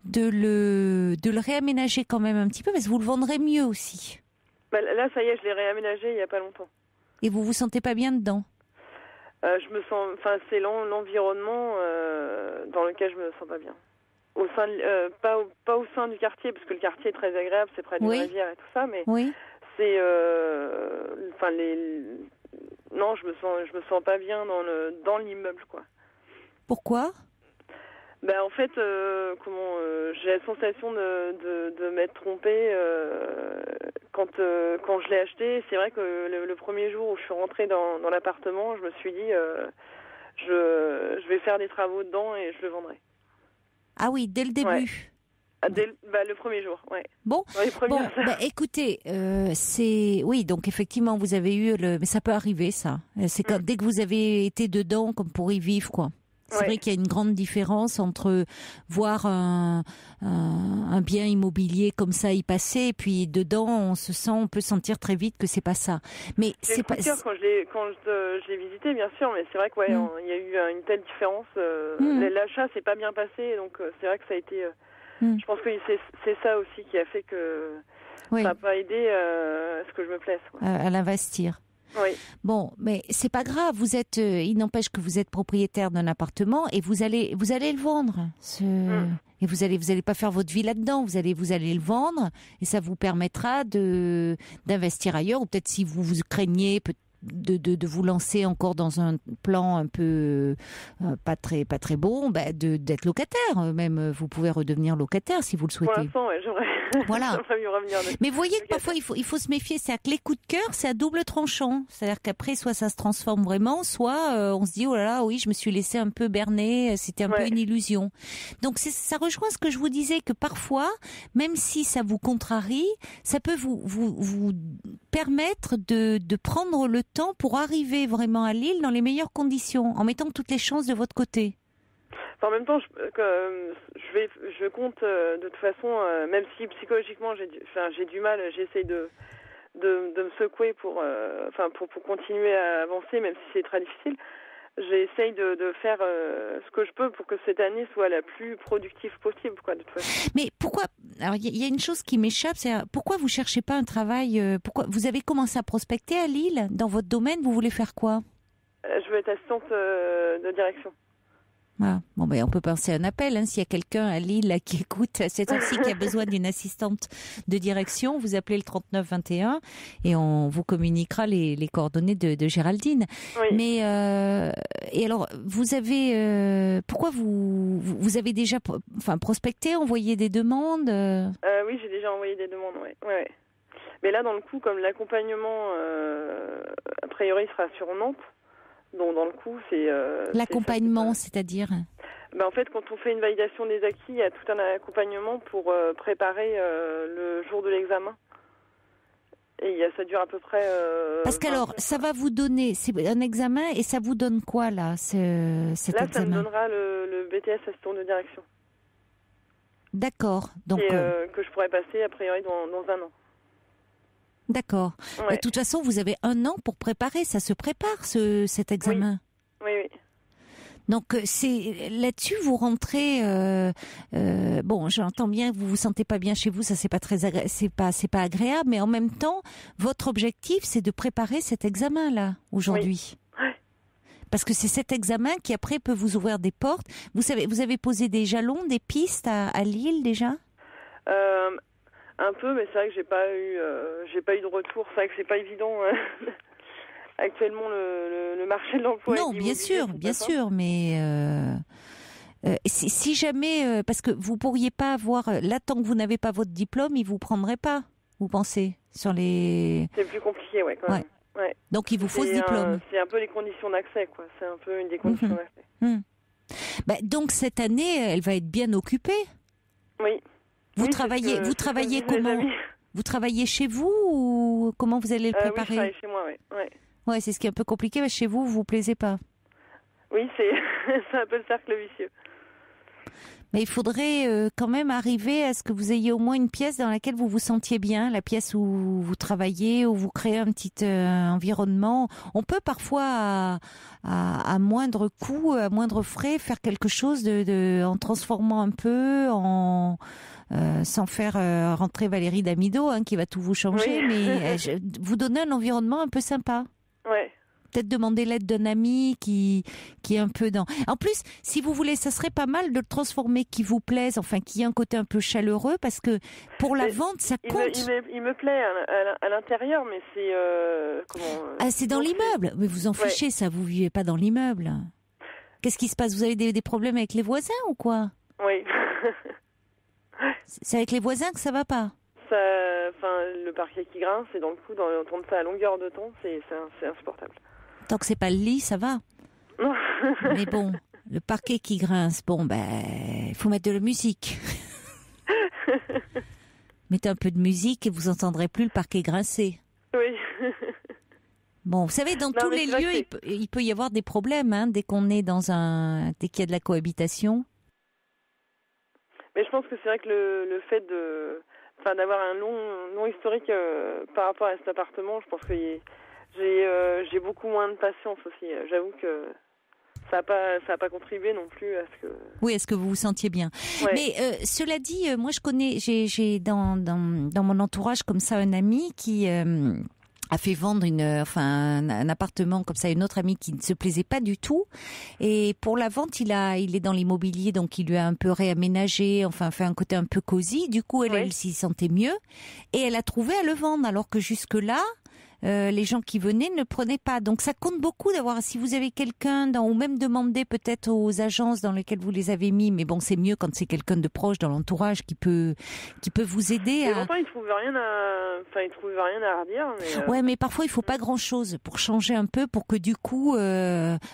de le réaménager quand même un petit peu, parce que vous le vendrez mieux aussi. Là, ça y est, je l'ai réaménagé il y a pas longtemps. Et vous vous sentez pas bien dedans? Je me sens, c'est l'environnement dans lequel je me sens pas bien. Au sein pas au sein du quartier, parce que le quartier est très agréable, c'est près d'une rivière et tout ça, mais c'est non, je me sens pas bien dans l'immeuble, quoi. Pourquoi? En fait, j'ai la sensation de m'être trompée quand je l'ai acheté. C'est vrai que le premier jour où je suis rentrée dans l'appartement, je me suis dit je vais faire des travaux dedans et je le vendrai. Ah oui, dès le début. Ouais. Le premier jour, ouais. Bon, écoutez, donc effectivement vous avez eu mais ça peut arriver, ça. C'est dès que vous avez été dedans, comme pour y vivre, quoi. C'est vrai qu'il y a une grande différence entre voir un bien immobilier comme ça y passer, et puis dedans on peut sentir très vite que c'est pas ça. Mais c'est pas sûr quand je l'ai visité, bien sûr, mais c'est vrai qu'il y a eu une telle différence. L'achat s'est pas bien passé, donc c'est vrai que ça a été. Je pense que c'est ça aussi qui a fait que ça n'a pas aidé à ce que je me plaise. À l'investir. Oui. Bon, mais c'est pas grave. Il n'empêche que vous êtes propriétaire d'un appartement et vous allez le vendre. Et vous allez pas faire votre vie là-dedans. Vous allez le vendre et ça vous permettra d'investir ailleurs. Ou peut-être si vous craignez de vous lancer encore dans un plan un peu pas très bon, d'être locataire. Même vous pouvez redevenir locataire si vous le souhaitez. Pour l'instant, j'aimerais mieux revenir. Mais vous voyez que parfois il faut se méfier. C'est-à-dire que les coups de cœur, c'est à double tranchant. C'est-à-dire qu'après, soit ça se transforme vraiment, soit on se dit oh là là, oui, je me suis laissé un peu berner. C'était un peu une illusion. Donc ça rejoint ce que je vous disais, que parfois, même si ça vous contrarie, ça peut vous permettre de prendre le temps pour arriver vraiment à Lille dans les meilleures conditions, en mettant toutes les chances de votre côté. En même temps, je compte de toute façon, même si psychologiquement j'ai du mal, j'essaye de me secouer pour continuer à avancer, même si c'est très difficile. J'essaye de faire ce que je peux pour que cette année soit la plus productive possible, quoi, de toute façon. Mais pourquoi? Alors, il y a une chose qui m'échappe, c'est pourquoi vous cherchez pas un travail? Pourquoi vous avez commencé à prospecter à Lille dans votre domaine? Vous voulez faire quoi? Je veux être assistante de direction. Voilà. Bon, on peut penser à un appel, s'il y a quelqu'un à Lille là, qui écoute à cette heure-ci qui a besoin d'une assistante de direction, vous appelez le 39 21 et on vous communiquera les coordonnées de Géraldine. Oui. Mais et alors vous avez pourquoi vous avez déjà prospecté, envoyé des demandes? Oui, j'ai déjà envoyé des demandes, ouais. Mais là, dans le coup, comme l'accompagnement a priori sera sur Nantes. Donc dans le coup, c'est l'accompagnement, c'est-à-dire en fait, quand on fait une validation des acquis, il y a tout un accompagnement pour préparer le jour de l'examen. Et ça dure à peu près. Parce qu'alors, ça va vous donner, c'est un examen, et ça vous donne quoi là, cet examen? Ça me donnera le BTS assistant de direction. D'accord. Donc que je pourrais passer a priori dans un an. D'accord. Ouais. De toute façon, vous avez 1 an pour préparer. Ça se prépare, cet examen. Oui. Donc, c'est là-dessus, vous rentrez... bon, j'entends bien que vous vous sentez pas bien chez vous. Ça, c'est pas agréable. Mais en même temps, votre objectif, c'est de préparer cet examen-là, aujourd'hui. Oui. Ouais. Parce que c'est cet examen qui, après, peut vous ouvrir des portes. Vous savez, vous avez posé des jalons, des pistes à Lille, déjà? Un peu, mais c'est vrai que j'ai pas eu de retour. C'est vrai que c'est pas évident. Actuellement, le marché de l'emploi. Non, bien sûr, mais si jamais, parce que vous pourriez pas avoir là tant que vous n'avez pas votre diplôme, ils vous prendraient pas. Vous pensez sur les. C'est plus compliqué, quand même. Ouais. Donc il vous faut ce diplôme. C'est un peu les conditions d'accès, quoi. C'est un peu une des conditions d'accès. Donc cette année, elle va être bien occupée. Oui. Vous travaillez comment? Vous travaillez chez vous ou comment vous allez le préparer? Oui, je travaille chez moi, oui. Ouais, c'est ce qui est un peu compliqué, parce que chez vous vous plaisez pas. Oui, c'est un peu le cercle vicieux. Mais il faudrait quand même arriver à ce que vous ayez au moins une pièce dans laquelle vous vous sentiez bien, la pièce où vous travaillez, où vous créez un petit environnement. On peut parfois, à moindre coût, à moindre frais, faire quelque chose en transformant un peu, sans faire rentrer Valérie Damido, qui va tout vous changer, mais vous donner un environnement un peu sympa. Ouais. Peut-être demander l'aide d'un ami qui est un peu dans... En plus, si vous voulez, ça serait pas mal de le transformer, qui vous plaise, qui ait un côté un peu chaleureux, parce que pour la vente, ça compte. Il me plaît à l'intérieur, mais c'est... c'est dans l'immeuble. Mais vous en fichez, ça, vous vivez pas dans l'immeuble. Qu'est-ce qui se passe? Vous avez des problèmes avec les voisins ou quoi? Oui. C'est avec les voisins que ça va pas? Le parquet qui grince, et dans le coup, d'entendre ça à longueur de temps, c'est insupportable. Tant que c'est pas le lit, ça va. Non. Mais bon, le parquet qui grince, il faut mettre de la musique. Mettez un peu de musique et vous entendrez plus le parquet grincer. Oui. Bon, vous savez, dans tous les lieux, il peut y avoir des problèmes, dès qu'on est dès qu'il y a de la cohabitation. Mais je pense que c'est vrai que le fait d'avoir un long historique par rapport à cet appartement, je pense que j'ai beaucoup moins de patience aussi. J'avoue que ça a pas contribué non plus à ce que... Oui, à ce que vous vous sentiez bien. Ouais. Mais cela dit, moi je connais, j'ai dans mon entourage comme ça un ami qui a fait vendre un appartement comme ça à une autre amie qui ne se plaisait pas du tout. Et pour la vente, il est dans l'immobilier, donc il lui a un peu réaménagé, enfin fait un côté un peu cosy. Du coup, elle s'y sentait mieux et elle a trouvé à le vendre. Alors que jusque-là, les gens qui venaient ne prenaient pas. Donc ça compte beaucoup d'avoir, si vous avez quelqu'un ou même demander peut-être aux agences dans lesquelles vous les avez mis, mais bon, c'est mieux quand c'est quelqu'un de proche dans l'entourage qui peut vous aider à... Longtemps, ils trouvent rien à redire. Mais Ouais, mais parfois il faut pas grand-chose pour changer un peu, pour que du coup...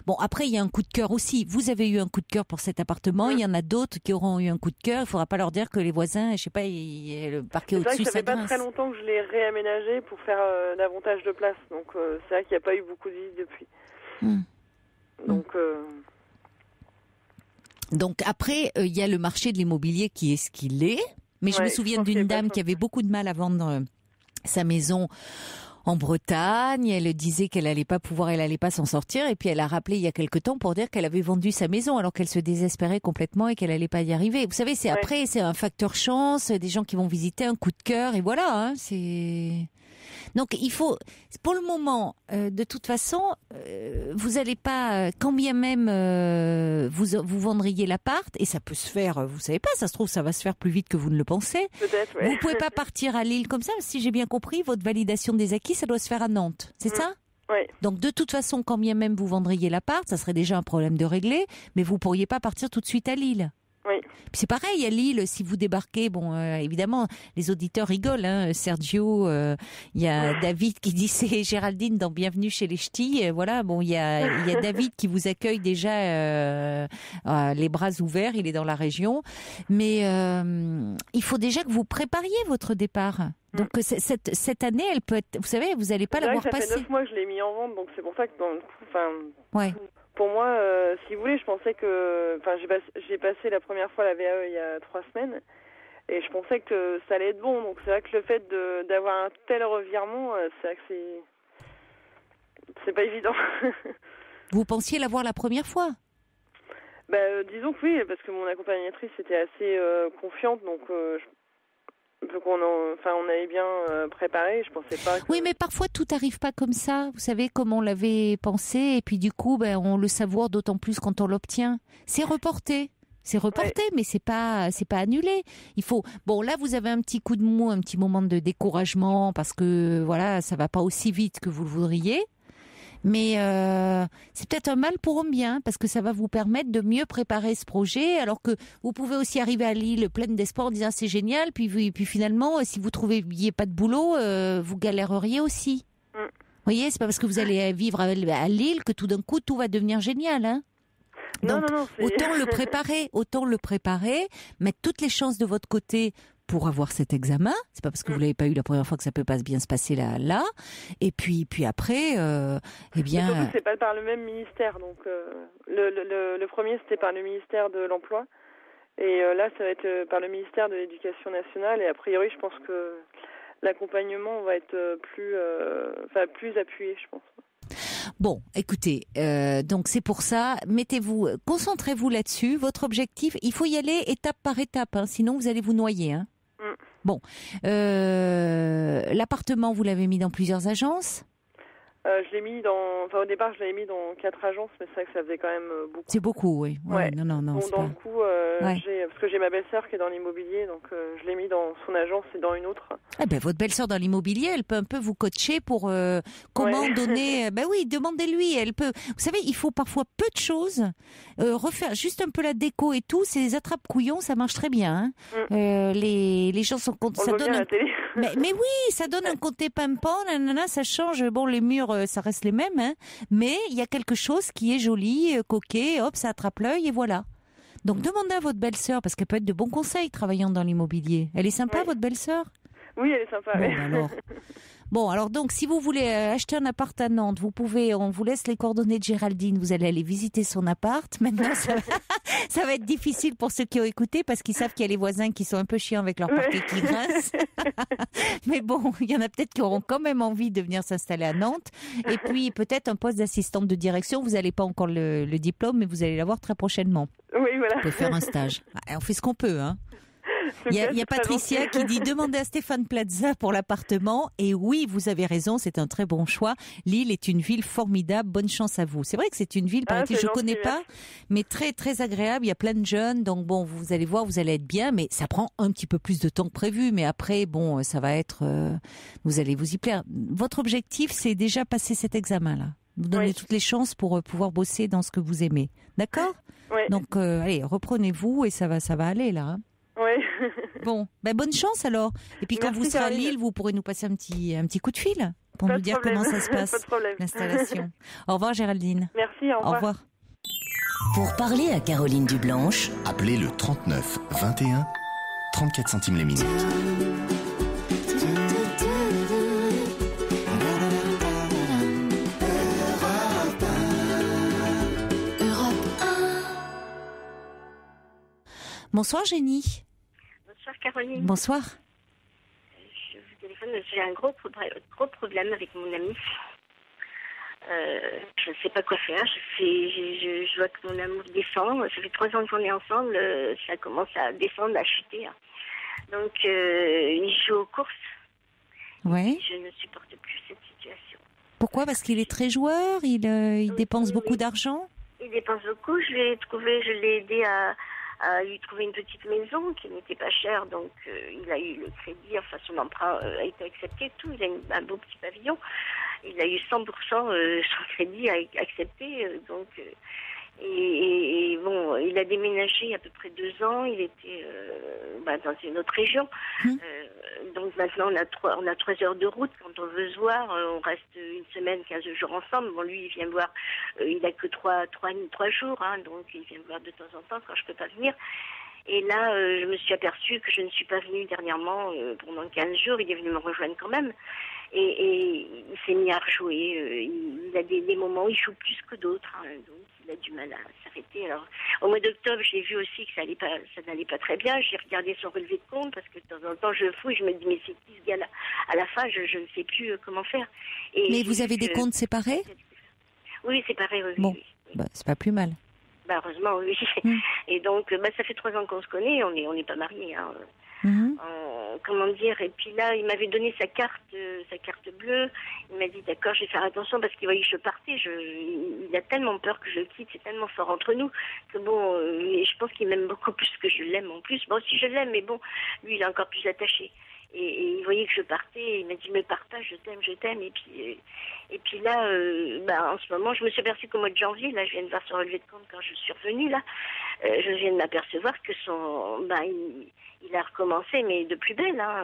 Bon, après il y a un coup de cœur aussi. Vous avez eu un coup de cœur pour cet appartement, il y en a d'autres qui auront eu un coup de cœur. Il faudra pas leur dire que les voisins, je sais pas, le parquet au-dessus, ça fait pas grince. très longtemps que je l'ai réaménagé pour faire davantage de place, donc c'est vrai qu'il n'y a pas eu beaucoup de visites depuis. Donc après, il y a le marché de l'immobilier qui est ce qu'il est, mais je me souviens d'une dame qui avait beaucoup de mal à vendre sa maison en Bretagne. Elle disait qu'elle allait pas s'en sortir, et puis elle a rappelé il y a quelque temps pour dire qu'elle avait vendu sa maison alors qu'elle se désespérait complètement et qu'elle allait pas y arriver. Vous savez, après c'est un facteur chance, des gens qui vont visiter, un coup de cœur, et voilà, c'est... Donc il faut, pour le moment, de toute façon, vous n'allez pas, quand bien même vous vendriez l'appart, et ça peut se faire, vous savez pas, ça se trouve ça va se faire plus vite que vous ne le pensez. Peut-être, ouais. Vous pouvez pas partir à Lille comme ça, si j'ai bien compris, votre validation des acquis, ça doit se faire à Nantes, c'est ça ? Oui. Donc de toute façon, quand bien même vous vendriez l'appart, ça serait déjà un problème de régler, mais vous pourriez pas partir tout de suite à Lille. Oui. Puis c'est pareil à Lille, si vous débarquez, bon, évidemment, les auditeurs rigolent, hein. Sergio, il y a David qui dit c'est Géraldine dans Bienvenue chez les Ch'tis. Voilà, bon, il y a David qui vous accueille déjà les bras ouverts, il est dans la région, mais il faut déjà que vous prépariez votre départ. Donc cette année, elle peut être, vous savez, vous n'allez pas l'avoir passée. Ça fait 9 mois que je l'ai mis en vente, donc c'est pour ça que Ouais. Pour moi, si vous voulez, je pensais que... Enfin, j'ai passé la première fois la VAE il y a 3 semaines, et je pensais que ça allait être bon. Donc c'est vrai que le fait d'avoir un tel revirement, c'est vrai que c'est pas évident. Vous pensiez l'avoir la première fois ? Disons que oui, parce que mon accompagnatrice était assez confiante, donc... on avait bien préparé, je pensais pas que... Oui, mais parfois tout n'arrive pas comme ça, vous savez, comme on l'avait pensé, et puis du coup, on le savoure d'autant plus quand on l'obtient. C'est reporté, mais c'est pas annulé. Il faut... Bon, là, vous avez un petit coup de mou, un petit moment de découragement, parce que, voilà, ça va pas aussi vite que vous le voudriez. Mais c'est peut-être un mal pour un bien, parce que ça va vous permettre de mieux préparer ce projet, alors que vous pouvez aussi arriver à Lille pleine d'espoir en disant c'est génial, puis finalement, si vous trouviez pas de boulot, vous galéreriez aussi. Vous voyez, c'est pas parce que vous allez vivre à Lille que tout d'un coup tout va devenir génial, hein. Donc, non, autant le préparer, mettre toutes les chances de votre côté pour avoir cet examen. C'est pas parce que vous l'avez pas eu la première fois que ça peut pas bien se passer là. Et puis après, eh bien. Surtout que c'est pas par le même ministère. Donc le premier c'était par le ministère de l'Emploi, et là ça va être par le ministère de l'Éducation nationale. Et a priori, je pense que l'accompagnement va être plus appuyé, je pense. Bon, écoutez, donc c'est pour ça, concentrez-vous là-dessus. Votre objectif, il faut y aller étape par étape, hein, sinon vous allez vous noyer. Hein. Bon, l'appartement, vous l'avez mis dans plusieurs agences ? Je l'ai mis au départ, je l'avais mis dans 4 agences, mais c'est vrai que ça faisait quand même beaucoup. C'est beaucoup, oui. Ouais. Non. Bon, c'est dans pas... le coup, parce que j'ai ma belle-sœur qui est dans l'immobilier, donc je l'ai mis dans son agence et dans une autre. Votre belle-sœur dans l'immobilier, elle peut un peu vous coacher pour comment donner. Demandez-lui. Elle peut. Vous savez, il faut parfois peu de choses. Refaire juste un peu la déco et tout, c'est des attrape-couillons, ça marche très bien. Hein. Les gens sont contents. Ça donne. À la télé. Mais oui, ça donne un côté pimpant, ça change. Bon, les murs, ça reste les mêmes, hein, mais il y a quelque chose qui est joli, coquet, hop, ça attrape l'œil et voilà. Donc demandez à votre belle-sœur, parce qu'elle peut être de bons conseils travaillant dans l'immobilier. Elle est sympa, votre belle-sœur ? Oui, elle est sympa. Bon, alors donc, si vous voulez acheter un appart à Nantes, on vous laisse les coordonnées de Géraldine, vous allez aller visiter son appart. Maintenant, ça va être difficile pour ceux qui ont écouté, parce qu'ils savent qu'il y a les voisins qui sont un peu chiants avec leur parquet qui grince. Mais bon, il y en a peut-être qui auront quand même envie de venir s'installer à Nantes. Et puis, peut-être un poste d'assistante de direction. Vous n'allez pas encore le diplôme, mais vous allez l'avoir très prochainement. Oui, voilà. Vous pouvez faire un stage. On fait ce qu'on peut, hein. Il y a Patricia qui dit « Demandez à Stéphane Plaza pour l'appartement ». Et oui, vous avez raison, c'est un très bon choix. Lille est une ville formidable, bonne chance à vous. C'est vrai que c'est une ville, paraît-il, je ne connais pas, mais très très agréable. Il y a plein de jeunes, donc bon, vous allez voir, vous allez être bien, mais ça prend un petit peu plus de temps que prévu. Mais après, bon, ça va être... vous allez vous y plaire. Votre objectif, c'est déjà passer cet examen-là. Vous donnez toutes les chances pour pouvoir bosser dans ce que vous aimez. D'accord ? Oui. Donc, allez, reprenez-vous et ça va aller là. Hein. Oui. Bon, bonne chance alors. Et puis quand Merci, vous serez à Caroline. Lille, vous pourrez nous passer un petit coup de fil pour nous dire comment ça se passe, Pas de problème. l'installation. Au revoir Géraldine. Merci, au revoir. Au revoir. Pour parler à Caroline Dublanche, Appelez le 39 21, 34 centimes les minutes. Bonsoir Jenny. Bonsoir Caroline. Bonsoir. Je vous téléphone, j'ai un gros problème avec mon ami. Je ne sais pas quoi faire. Je vois que mon amour descend. Ça fait 3 ans qu'on est ensemble. Ça commence à descendre, à chuter. Donc, il joue aux courses. Ouais. Je ne supporte plus cette situation. Pourquoi ? Parce qu'il est très joueur, il dépense beaucoup d'argent. Il dépense beaucoup. Je l'ai aidé à lui trouver une petite maison qui n'était pas chère, donc il a eu le crédit, enfin son emprunt a été accepté, tout. Il a un beau petit pavillon, il a eu 100% son crédit accepté, donc et bon, il a déménagé il y a à peu près 2 ans, il était dans une autre région, donc maintenant on a 3 heures de route quand on veut se voir, on reste une semaine, 15 jours ensemble. Bon, lui il vient me voir, il a que 3 jours, hein, donc il vient me voir de temps en temps quand je peux pas venir. Et là, je me suis aperçue que je ne suis pas venue dernièrement pendant 15 jours. Il est venu me rejoindre quand même. Et il s'est mis à rejouer. Il a des moments où il joue plus que d'autres. Hein, donc il a du mal à s'arrêter. Alors, au mois d'octobre, j'ai vu aussi que ça n'allait pas très bien. J'ai regardé son relevé de compte parce que de temps en temps, je fouille. Je me dis, mais c'est qui ce gars-là ? À la fin, je ne sais plus comment faire. Et Mais vous avez des comptes séparés ? Oui, séparés, oui. Bon, oui. C'est pas plus mal. Heureusement, oui. Et donc, ça fait 3 ans qu'on se connaît, on n'est pas mariés. Hein. Comment dire ? Et puis là, il m'avait donné sa carte bleue. Il m'a dit, d'accord, je vais faire attention parce qu'il voyait que je partais. Il a tellement peur que je le quitte, c'est tellement fort entre nous que bon, je pense qu'il m'aime beaucoup plus que je l'aime en plus. Bon, si je l'aime, mais bon, lui, il est encore plus attaché. Et il voyait que je partais, il m'a dit, mais pars pas, je t'aime. Et puis là, en ce moment, je me suis aperçue qu'au mois de janvier, là, je viens de voir son relevé de compte quand je suis revenue, là, je viens de m'apercevoir que il a recommencé, mais de plus belle, hein.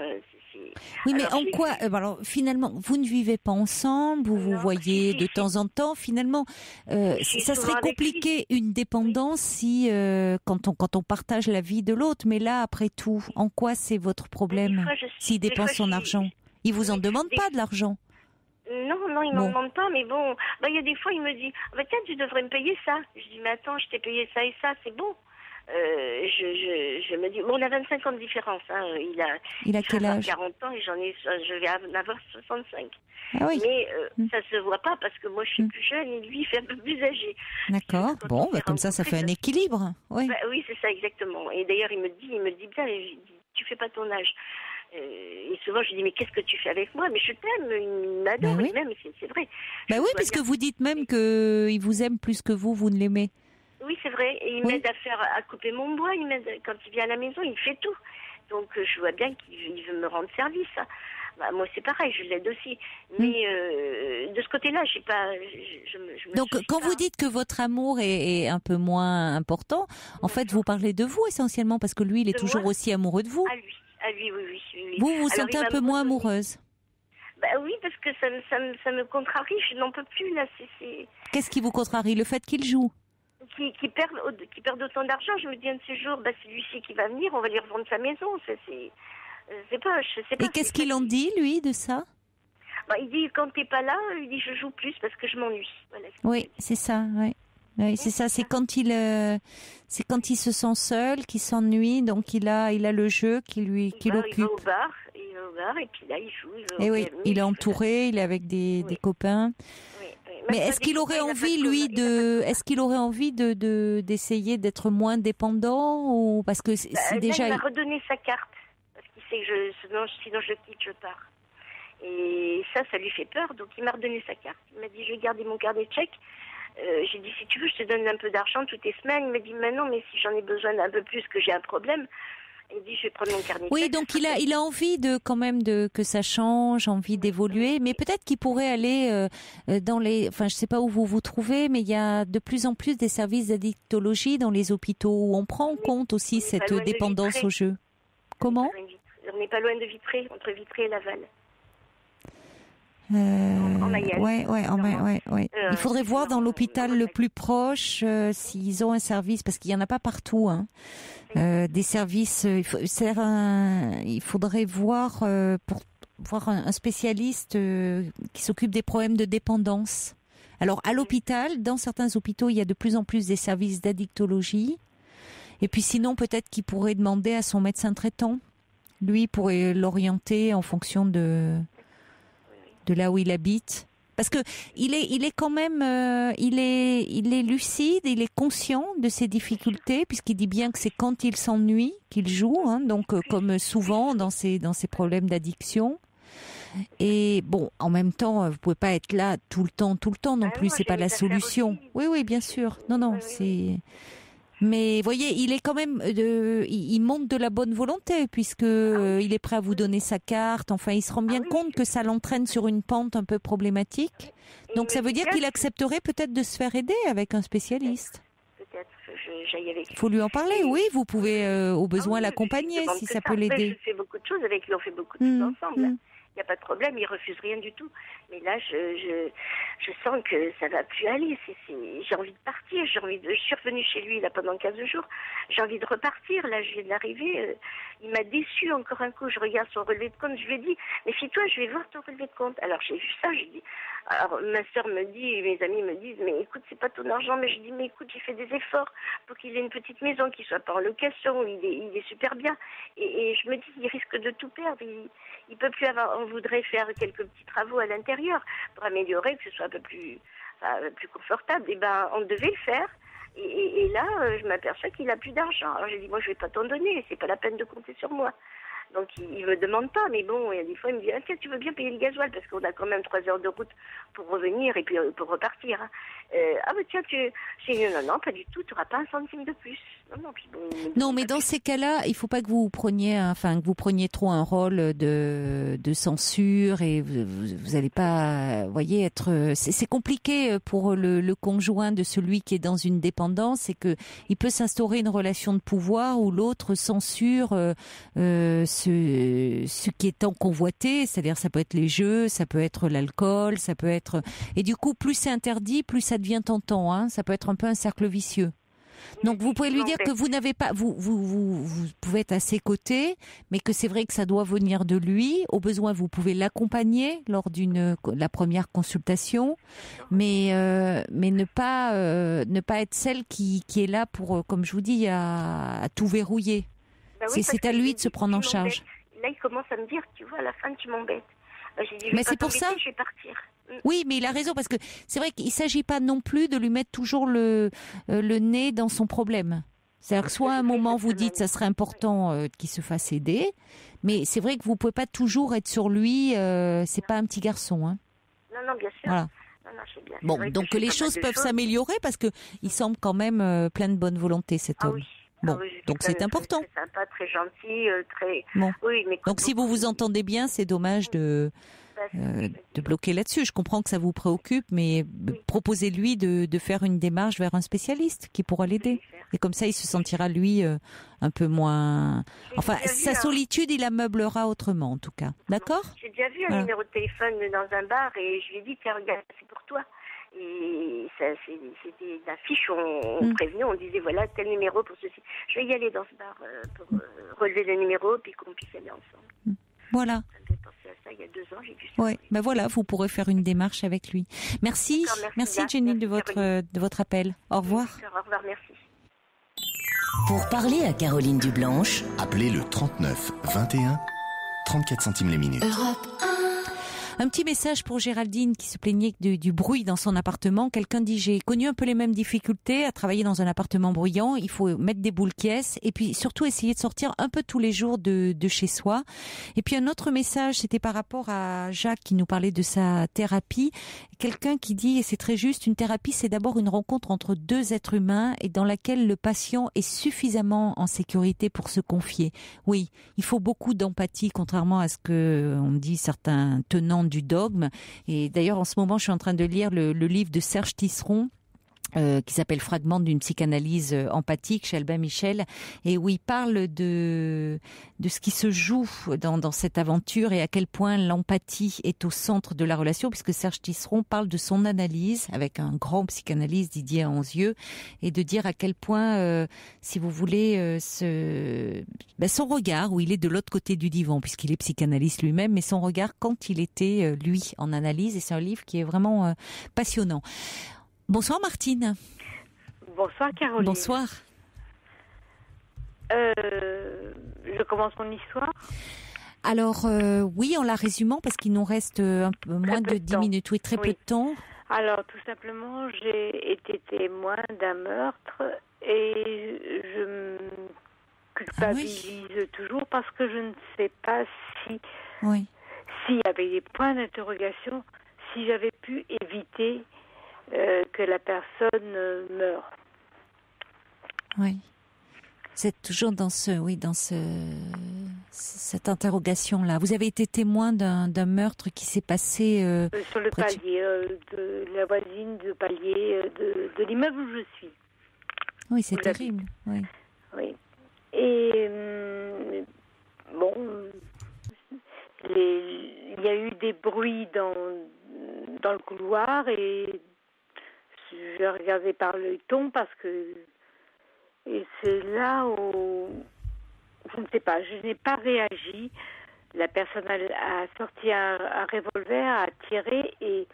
Oui, mais alors, en quoi alors, finalement, vous ne vivez pas ensemble, vous voyez de temps en temps. Finalement, ça serait compliqué une dépendance si quand on partage la vie de l'autre. Mais là, après tout, en quoi c'est votre problème s'il dépense son argent ? Il vous en demande pas de l'argent ? Non, il m'en demande pas, mais bon, il y a des fois, il me dit, tiens, tu devrais me payer ça. Je dis, mais attends, je t'ai payé ça et ça, c'est bon. Je me dis, bon, on a 25 ans de différence, hein. Il a quel âge ? 40 ans et je vais en avoir 65. Ah oui. Mais ça se voit pas parce que moi je suis plus jeune et lui il fait un peu plus âgé. D'accord. Bon, comme ça fait un équilibre. Oui. Oui, c'est ça exactement. Et d'ailleurs il me dit bien, tu fais pas ton âge. Et souvent je lui dis, mais qu'est-ce que tu fais avec moi ? Mais je t'aime, il m'adore, il m'aime, c'est vrai. Oui, puisque vous dites même qu'il vous aime plus que vous ne l'aimez. Oui, c'est vrai. Et il m'aide à couper mon bois. Il m'aide quand il vient à la maison, il fait tout. Donc je vois bien qu'il veut me rendre service. Moi, c'est pareil, je l'aide aussi. Mais de ce côté-là, je sais pas. Donc, quand vous dites que votre amour est un peu moins important, en fait, vous parlez de vous essentiellement, parce que lui, il est toujours aussi amoureux de vous. À lui, oui. Vous vous sentez un peu moins amoureuse ? Oui, parce que ça me contrarie. Je n'en peux plus là. Qu'est-ce qui vous contrarie ? Le fait qu'il joue ? Qui perd autant d'argent. Je me dis un de ces jours, c'est lui-ci qui va venir, on va lui revendre sa maison. Je sais pas. Et qu'est-ce qu'il en dit, lui, de ça ? Il dit, quand t'es pas là, il dit, je joue plus parce que je m'ennuie. Voilà, oui, c'est ça, oui, c'est ça. C'est quand il se sent seul, qu'il s'ennuie, donc il a le jeu qui l'occupe. Il va au bar et puis là il joue. Et oui, il est entouré, il est avec des copains. Mais est-ce qu'il aurait envie, lui, d'essayer d'être moins dépendant ou parce que c'est déjà. Il m'a redonné sa carte parce qu'il sait que sinon je le quitte, je pars. Et ça lui fait peur, donc il m'a redonné sa carte. Il m'a dit, je vais garder mon carnet de chèques. J'ai dit, si tu veux, je te donne un peu d'argent toutes les semaines. Il m'a dit, mais non, mais si j'en ai besoin d'un peu plus, que j'ai un problème. Il dit, je vais prendre mon carnet de chèques. Oui, donc il a envie que ça change, envie d'évoluer, mais peut-être qu'il pourrait aller je sais pas où vous vous trouvez, mais il y a de plus en plus des services d'addictologie dans les hôpitaux où on prend en compte aussi cette dépendance au jeu. Comment ? On n'est pas loin de Vitré, entre Vitré et Laval. En Mayenne. Ouais. Il faudrait voir dans l'hôpital le plus proche s'ils ont un service, parce qu'il y en a pas partout. Des services. Il faudrait voir pour voir un spécialiste qui s'occupe des problèmes de dépendance. Alors à l'hôpital, dans certains hôpitaux, il y a de plus en plus des services d'addictologie. Et puis sinon, peut-être qu'il pourrait demander à son médecin traitant. Lui pourrait l'orienter en fonction de là où il habite, parce que il est quand même il est lucide, il est conscient de ses difficultés, puisqu'il dit bien que c'est quand il s'ennuie qu'il joue, donc comme souvent dans ses problèmes d'addiction. Et bon, en même temps, vous pouvez pas être là tout le temps non plus, c'est pas la solution. Oui, bien sûr. Non, c'est. Mais voyez, il est quand même, il montre de la bonne volonté puisque il est prêt à vous donner sa carte. Enfin, il se rend bien compte que ça l'entraîne sur une pente un peu problématique. Donc, ça veut dire qu'il accepterait peut-être de se faire aider avec un spécialiste. Peut-être que j'aille avec lui. Faut lui en parler. Oui, vous pouvez au besoin l'accompagner si ça peut l'aider. Je fais beaucoup de choses avec lui. On fait beaucoup de choses ensemble. Il n'y a pas de problème, il refuse rien du tout. Mais là, je sens que ça va plus aller. J'ai envie de partir. Je suis revenue chez lui là pendant 15 jours. J'ai envie de repartir. Là, je viens d'arriver. Il m'a déçu encore un coup. Je regarde son relevé de compte. Je lui ai dit, méfie-toi, je vais voir ton relevé de compte. Alors j'ai vu ça. Je dis, alors ma sœur me dit, mes amis me disent, mais écoute, c'est pas ton argent. Mais je dis, mais écoute, j'ai fait des efforts pour qu'il ait une petite maison, qu'il soit pas en location. Il est super bien. Et je me dis, il risque de tout perdre. Il peut plus avoir. On voudrait faire quelques petits travaux à l'intérieur pour améliorer, que ce soit un peu plus confortable. Et ben, on devait le faire. Et là, je m'aperçois qu'il a plus d'argent. Alors j'ai dit, moi, je vais pas t'en donner. C'est pas la peine de compter sur moi. Donc il me demande pas, mais bon, il y a des fois il me dit, tiens, tu veux bien payer le gasoil parce qu'on a quand même 3 heures de route pour revenir et puis pour repartir. Tiens, non, pas du tout, tu n'auras pas un centime de plus. Non, mais dans ces cas-là, il faut pas que vous preniez trop un rôle de censure et vous allez pas, voyez, être. C'est compliqué pour le conjoint de celui qui est dans une dépendance, c'est que il peut s'instaurer une relation de pouvoir où l'autre censure ce qui est tant convoité, c'est-à-dire ça peut être les jeux, ça peut être l'alcool, ça peut être. Et du coup, plus c'est interdit, plus ça devient tentant. Ça peut être un peu un cercle vicieux. Donc vous pouvez lui dire que vous n'avez pas, vous pouvez être à ses côtés, mais que c'est vrai que ça doit venir de lui. Au besoin, vous pouvez l'accompagner lors la première consultation, mais ne pas être celle qui est là pour, comme je vous dis, à tout verrouiller. C'est à lui de se prendre en charge. Là, il commence à me dire, tu vois, à la fin, tu m'embêtes. J'ai dit, mais c'est pour ça. Je vais partir. Oui, mais il a raison, parce que c'est vrai qu'il ne s'agit pas non plus de lui mettre toujours le nez dans son problème. C'est-à-dire que soit à un moment vous dites ça serait important qu'il se fasse aider, mais c'est vrai que vous ne pouvez pas toujours être sur lui, c'est pas un petit garçon. Non, bien sûr. Voilà. Bien. Bon, donc les choses peuvent s'améliorer parce qu'il semble quand même plein de bonne volonté, cet homme. Oui. Bon, donc c'est important. Très sympa, très gentil, très. Bon. Oui, mais donc si vous vous entendez bien, c'est dommage de bloquer là-dessus. Je comprends que ça vous préoccupe, mais proposez-lui de faire une démarche vers un spécialiste qui pourra l'aider. Et comme ça, il se sentira lui un peu moins. Enfin, sa solitude, il la meublera autrement, en tout cas. D'accord ? J'ai déjà vu un numéro de téléphone dans un bar et je lui ai dit tiens, regarde, c'est pour toi. Et c'était une affiche où on prévenait, on disait voilà tel numéro pour ceci. Je vais y aller dans ce bar pour relever le numéro puis qu'on puisse aller ensemble. Voilà. Ça me fait penser à ça il y a 2 ans, j'ai vu ça. Ouais, ben voilà, vous pourrez faire une démarche avec lui. Merci Jenny de votre appel. Au revoir. Au revoir, merci. Pour parler à Caroline Dublanche, appelez le 39 21 34 centimes les minutes. Un petit message pour Géraldine qui se plaignait du bruit dans son appartement. Quelqu'un dit, j'ai connu un peu les mêmes difficultés à travailler dans un appartement bruyant. Il faut mettre des boules caisses et puis surtout essayer de sortir un peu tous les jours de chez soi. Et puis un autre message, c'était par rapport à Jacques qui nous parlait de sa thérapie. Quelqu'un qui dit, et c'est très juste, une thérapie c'est d'abord une rencontre entre deux êtres humains et dans laquelle le patient est suffisamment en sécurité pour se confier. Oui, il faut beaucoup d'empathie, contrairement à ce que on dit certains tenants du dogme. Et d'ailleurs, en ce moment, je suis en train de lire le livre de Serge Tisseron, qui s'appelle Fragment d'une psychanalyse empathique chez Albin Michel, et où il parle de ce qui se joue dans cette aventure et à quel point l'empathie est au centre de la relation, puisque Serge Tisseron parle de son analyse avec un grand psychanalyste, Didier Anzieux, et de dire à quel point, si vous voulez, son regard, où il est de l'autre côté du divan, puisqu'il est psychanalyste lui-même, mais son regard quand il était, lui, en analyse, et c'est un livre qui est vraiment passionnant. Bonsoir Martine. Bonsoir Caroline. Bonsoir. Je commence mon histoire. Alors oui, en la résumant parce qu'il nous reste un peu moins de 10 minutes. Oui, très peu de temps. Alors tout simplement, j'ai été témoin d'un meurtre et je me culpabilise toujours parce que je ne sais pas s'il y avait des points d'interrogation, si j'avais pu éviter que la personne meure. Oui. Vous êtes toujours dans cette interrogation-là. Vous avez été témoin d'un meurtre qui s'est passé sur le palier de la voisine de palier de l'immeuble où je suis. Oui, c'est terrible. Oui. Oui. Et bon, il y a eu des bruits dans le couloir et je regardais par l'œilleton parce que... Et c'est là où... Je ne sais pas, je n'ai pas réagi. La personne a sorti un revolver, a tiré et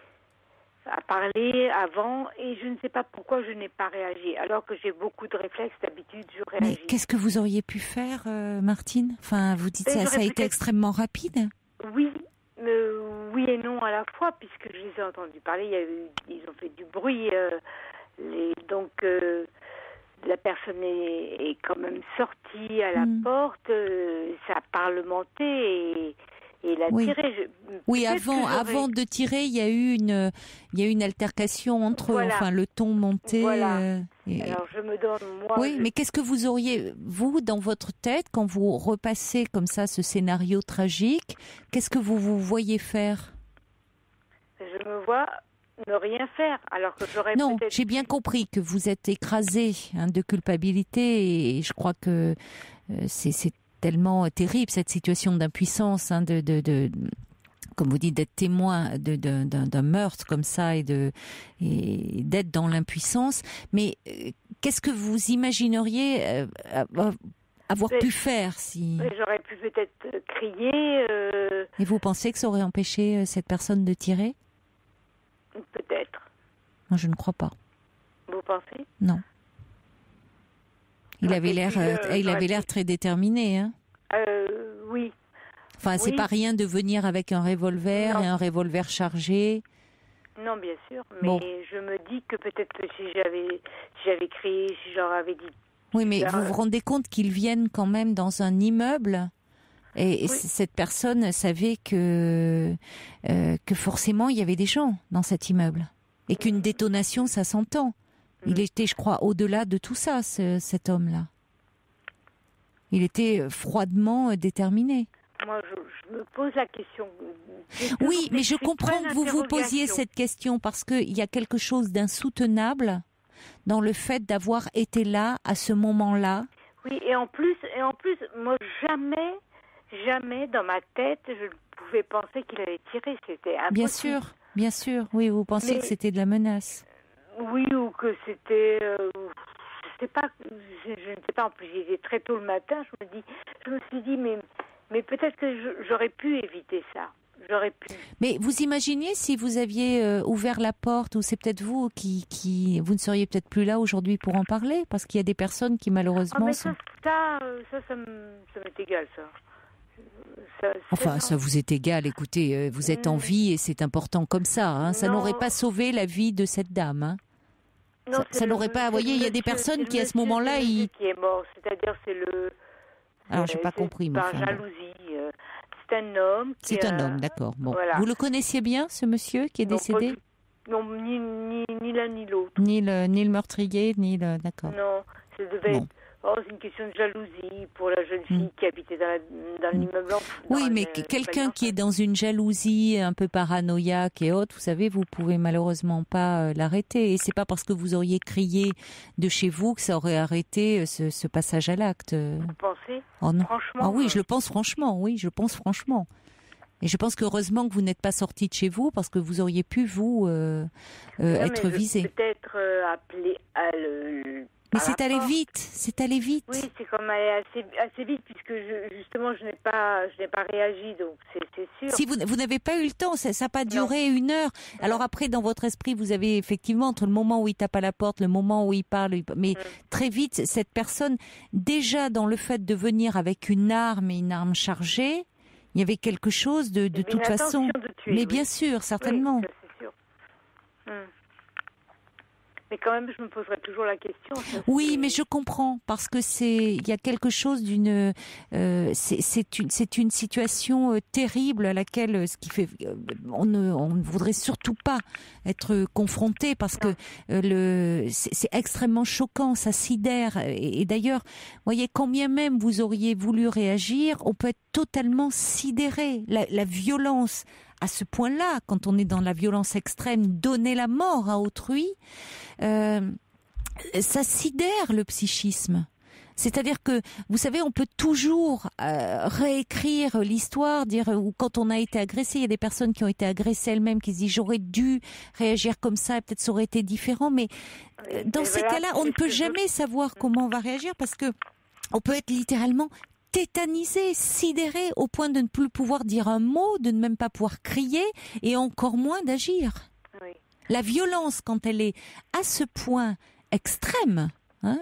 a parlé avant. Et je ne sais pas pourquoi je n'ai pas réagi. Alors que j'ai beaucoup de réflexes, d'habitude, je réagis. Mais qu'est-ce que vous auriez pu faire, Martine ? Enfin, vous dites ça a été extrêmement rapide ? Oui. Oui et non à la fois, puisque je les ai entendus parler, ils ont fait du bruit, donc la personne est quand même sortie à la porte, ça a parlementé et il a tiré. Oui, avant de tirer, il y a eu une altercation entre eux, enfin le ton monté. Voilà. Alors je me donne moi. Oui, mais qu'est-ce que vous auriez, vous, dans votre tête, quand vous repassez comme ça ce scénario tragique, qu'est-ce que vous voyez faire ? Je me vois ne rien faire, alors que j'aurais Non, peut-être... j'ai bien compris que vous êtes écrasé de culpabilité et je crois que c'est tellement terrible cette situation d'impuissance, comme vous dites, d'être témoin d'un meurtre comme ça et d'être dans l'impuissance. Mais qu'est-ce que vous imagineriez avoir pu faire si... J'aurais pu peut-être crier. Et vous pensez que ça aurait empêché cette personne de tirer ? Peut-être. Moi, je ne crois pas. Vous pensez ? Non. Il avait l'air très déterminé, hein ? Oui. Enfin, c'est pas rien de venir avec un revolver et un revolver chargé. Non, bien sûr, mais je me dis que peut-être que si j'avais crié, si j'en avais dit... Oui, mais vous vous rendez compte qu'ils viennent quand même dans un immeuble et cette personne savait que forcément il y avait des gens dans cet immeuble et qu'une détonation, ça s'entend. Il était, je crois, au-delà de tout ça, cet homme-là. Il était froidement déterminé. Moi, je me pose la question. Oui, mais je comprends que vous vous posiez cette question parce qu'il y a quelque chose d'insoutenable dans le fait d'avoir été là à ce moment-là. Oui, et en plus, moi, jamais dans ma tête, je ne pouvais penser qu'il allait tirer. C'était impossible. Bien sûr. Oui, vous pensez que c'était de la menace. Oui, ou que c'était... je ne sais pas, en plus, il était très tôt le matin, je me suis dit, mais peut-être que j'aurais pu éviter ça. J'aurais pu. Mais vous imaginiez si vous aviez ouvert la porte, ou c'est peut-être vous qui vous ne seriez peut-être plus là aujourd'hui pour en parler, parce qu'il y a des personnes qui malheureusement... ça m'est égal, ça. Enfin, ça vous est égal, écoutez, vous êtes en vie et c'est important comme ça. Hein. Ça n'aurait pas sauvé la vie de cette dame. Hein. Non, ça n'aurait pas... Vous voyez, il y a des personnes qui, à ce moment-là... qui est mort, c'est-à-dire c'est le... Alors, j'ai pas compris. Par jalousie. C'est un homme. C'est un homme, d'accord. Bon. Voilà. Vous le connaissiez bien, ce monsieur qui est décédé ? Non, ni l'un ni l'autre. Ni le meurtrier, ni le... D'accord. Non, ça devait être... c'est une question de jalousie pour la jeune fille qui habitait dans l'immeuble. Oui, mais quelqu'un qui est dans une jalousie un peu paranoïaque et autres, vous savez, vous pouvez malheureusement pas l'arrêter. Et c'est pas parce que vous auriez crié de chez vous que ça aurait arrêté ce passage à l'acte. Vous pensez ? Oh non. Franchement. Ah oui, je le pense franchement. Oui, je pense franchement. Et je pense qu'heureusement que vous n'êtes pas sorti de chez vous parce que vous auriez pu, vous, être visé. Peut-être appeler à le... Mais c'est allé vite, Oui, c'est comme allé assez vite puisque justement je n'ai pas réagi, donc c'est sûr. Si vous n'avez pas eu le temps, ça n'a pas duré 1 heure. Alors après, dans votre esprit, vous avez effectivement entre le moment où il tape à la porte, le moment où il parle, mais très vite, cette personne, déjà dans le fait de venir avec une arme et une arme chargée, il y avait quelque chose de toute façon. De tuer, mais bien sûr, certainement. Oui, c'est sûr. Mais quand même, je me poserai toujours la question. Oui, mais je comprends parce que il y a quelque chose d'une, c'est une situation terrible à laquelle, ce qui fait, on ne voudrait surtout pas être confronté parce que c'est extrêmement choquant, ça sidère. Et d'ailleurs, voyez, quand bien même vous auriez voulu réagir, on peut être totalement sidéré. La violence. À ce point-là, quand on est dans la violence extrême, donner la mort à autrui, ça sidère le psychisme. C'est-à-dire que, vous savez, on peut toujours réécrire l'histoire, dire ou quand on a été agressé, il y a des personnes qui ont été agressées elles-mêmes qui se disent j'aurais dû réagir comme ça, peut-être ça aurait été différent, mais dans ces cas-là, on ne peut jamais savoir comment on va réagir parce que on peut être littéralement tétanisé, sidéré au point de ne plus pouvoir dire un mot, de ne même pas pouvoir crier et encore moins d'agir. Oui. La violence, quand elle est à ce point extrême,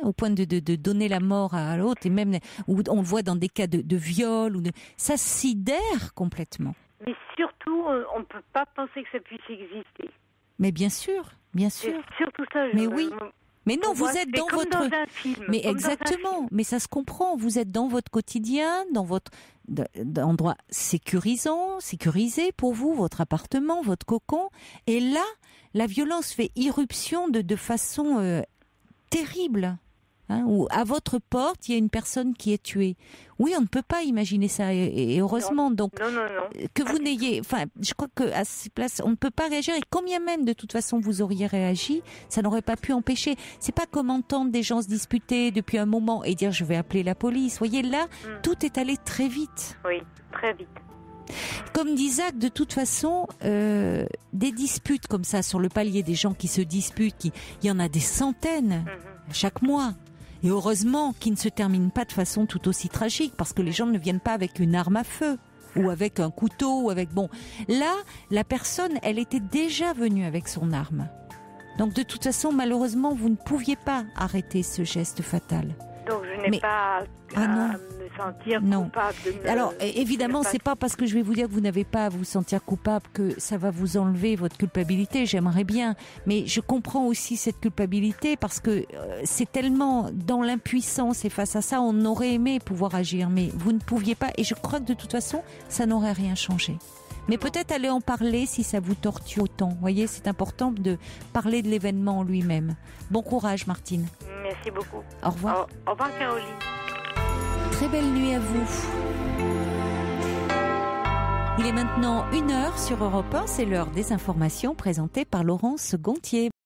au point de donner la mort à l'autre, et même où on le voit dans des cas de viol, ça sidère complètement. Mais surtout, on ne peut pas penser que ça puisse exister. Mais bien sûr, bien sûr. C'est surtout ça. Mais oui. Mais non, vous êtes dans votre... Dans un film, mais exactement, mais ça se comprend. Vous êtes dans votre quotidien, dans votre endroit sécurisé pour vous, votre appartement, votre cocon. Et là, la violence fait irruption de façon terrible. Où à votre porte, il y a une personne qui est tuée. Oui, on ne peut pas imaginer ça, et heureusement. Non. Donc, que vous n'ayez... Enfin, je crois qu'à ces places, on ne peut pas réagir. Et combien même, de toute façon, vous auriez réagi, ça n'aurait pas pu empêcher. C'est pas comme entendre des gens se disputer depuis un moment et dire « je vais appeler la police ». Vous voyez, là, tout est allé très vite. Oui, très vite. Comme dit Zach, de toute façon, des disputes comme ça, sur le palier des gens qui se disputent, il y en a des centaines chaque mois. Et heureusement qu'ils ne se terminent pas de façon tout aussi tragique, parce que les gens ne viennent pas avec une arme à feu, ou avec un couteau, ou avec... Bon, là, la personne, elle était déjà venue avec son arme. Donc de toute façon, malheureusement, vous ne pouviez pas arrêter ce geste fatal. Donc je n'ai pas à me sentir coupable de me... Alors évidemment, c'est pas parce que je vais vous dire que vous n'avez pas à vous sentir coupable que ça va vous enlever votre culpabilité, j'aimerais bien, mais je comprends aussi cette culpabilité parce que c'est tellement dans l'impuissance et face à ça, on aurait aimé pouvoir agir, mais vous ne pouviez pas et je crois que de toute façon, ça n'aurait rien changé. Mais peut-être aller en parler si ça vous torture autant. Vous voyez, c'est important de parler de l'événement en lui-même. Bon courage, Martine. Merci beaucoup. Au revoir. Au revoir, Caroline. Très belle nuit à vous. Il est maintenant 1h sur Europe 1. C'est l'heure des informations présentées par Laurence Gontier.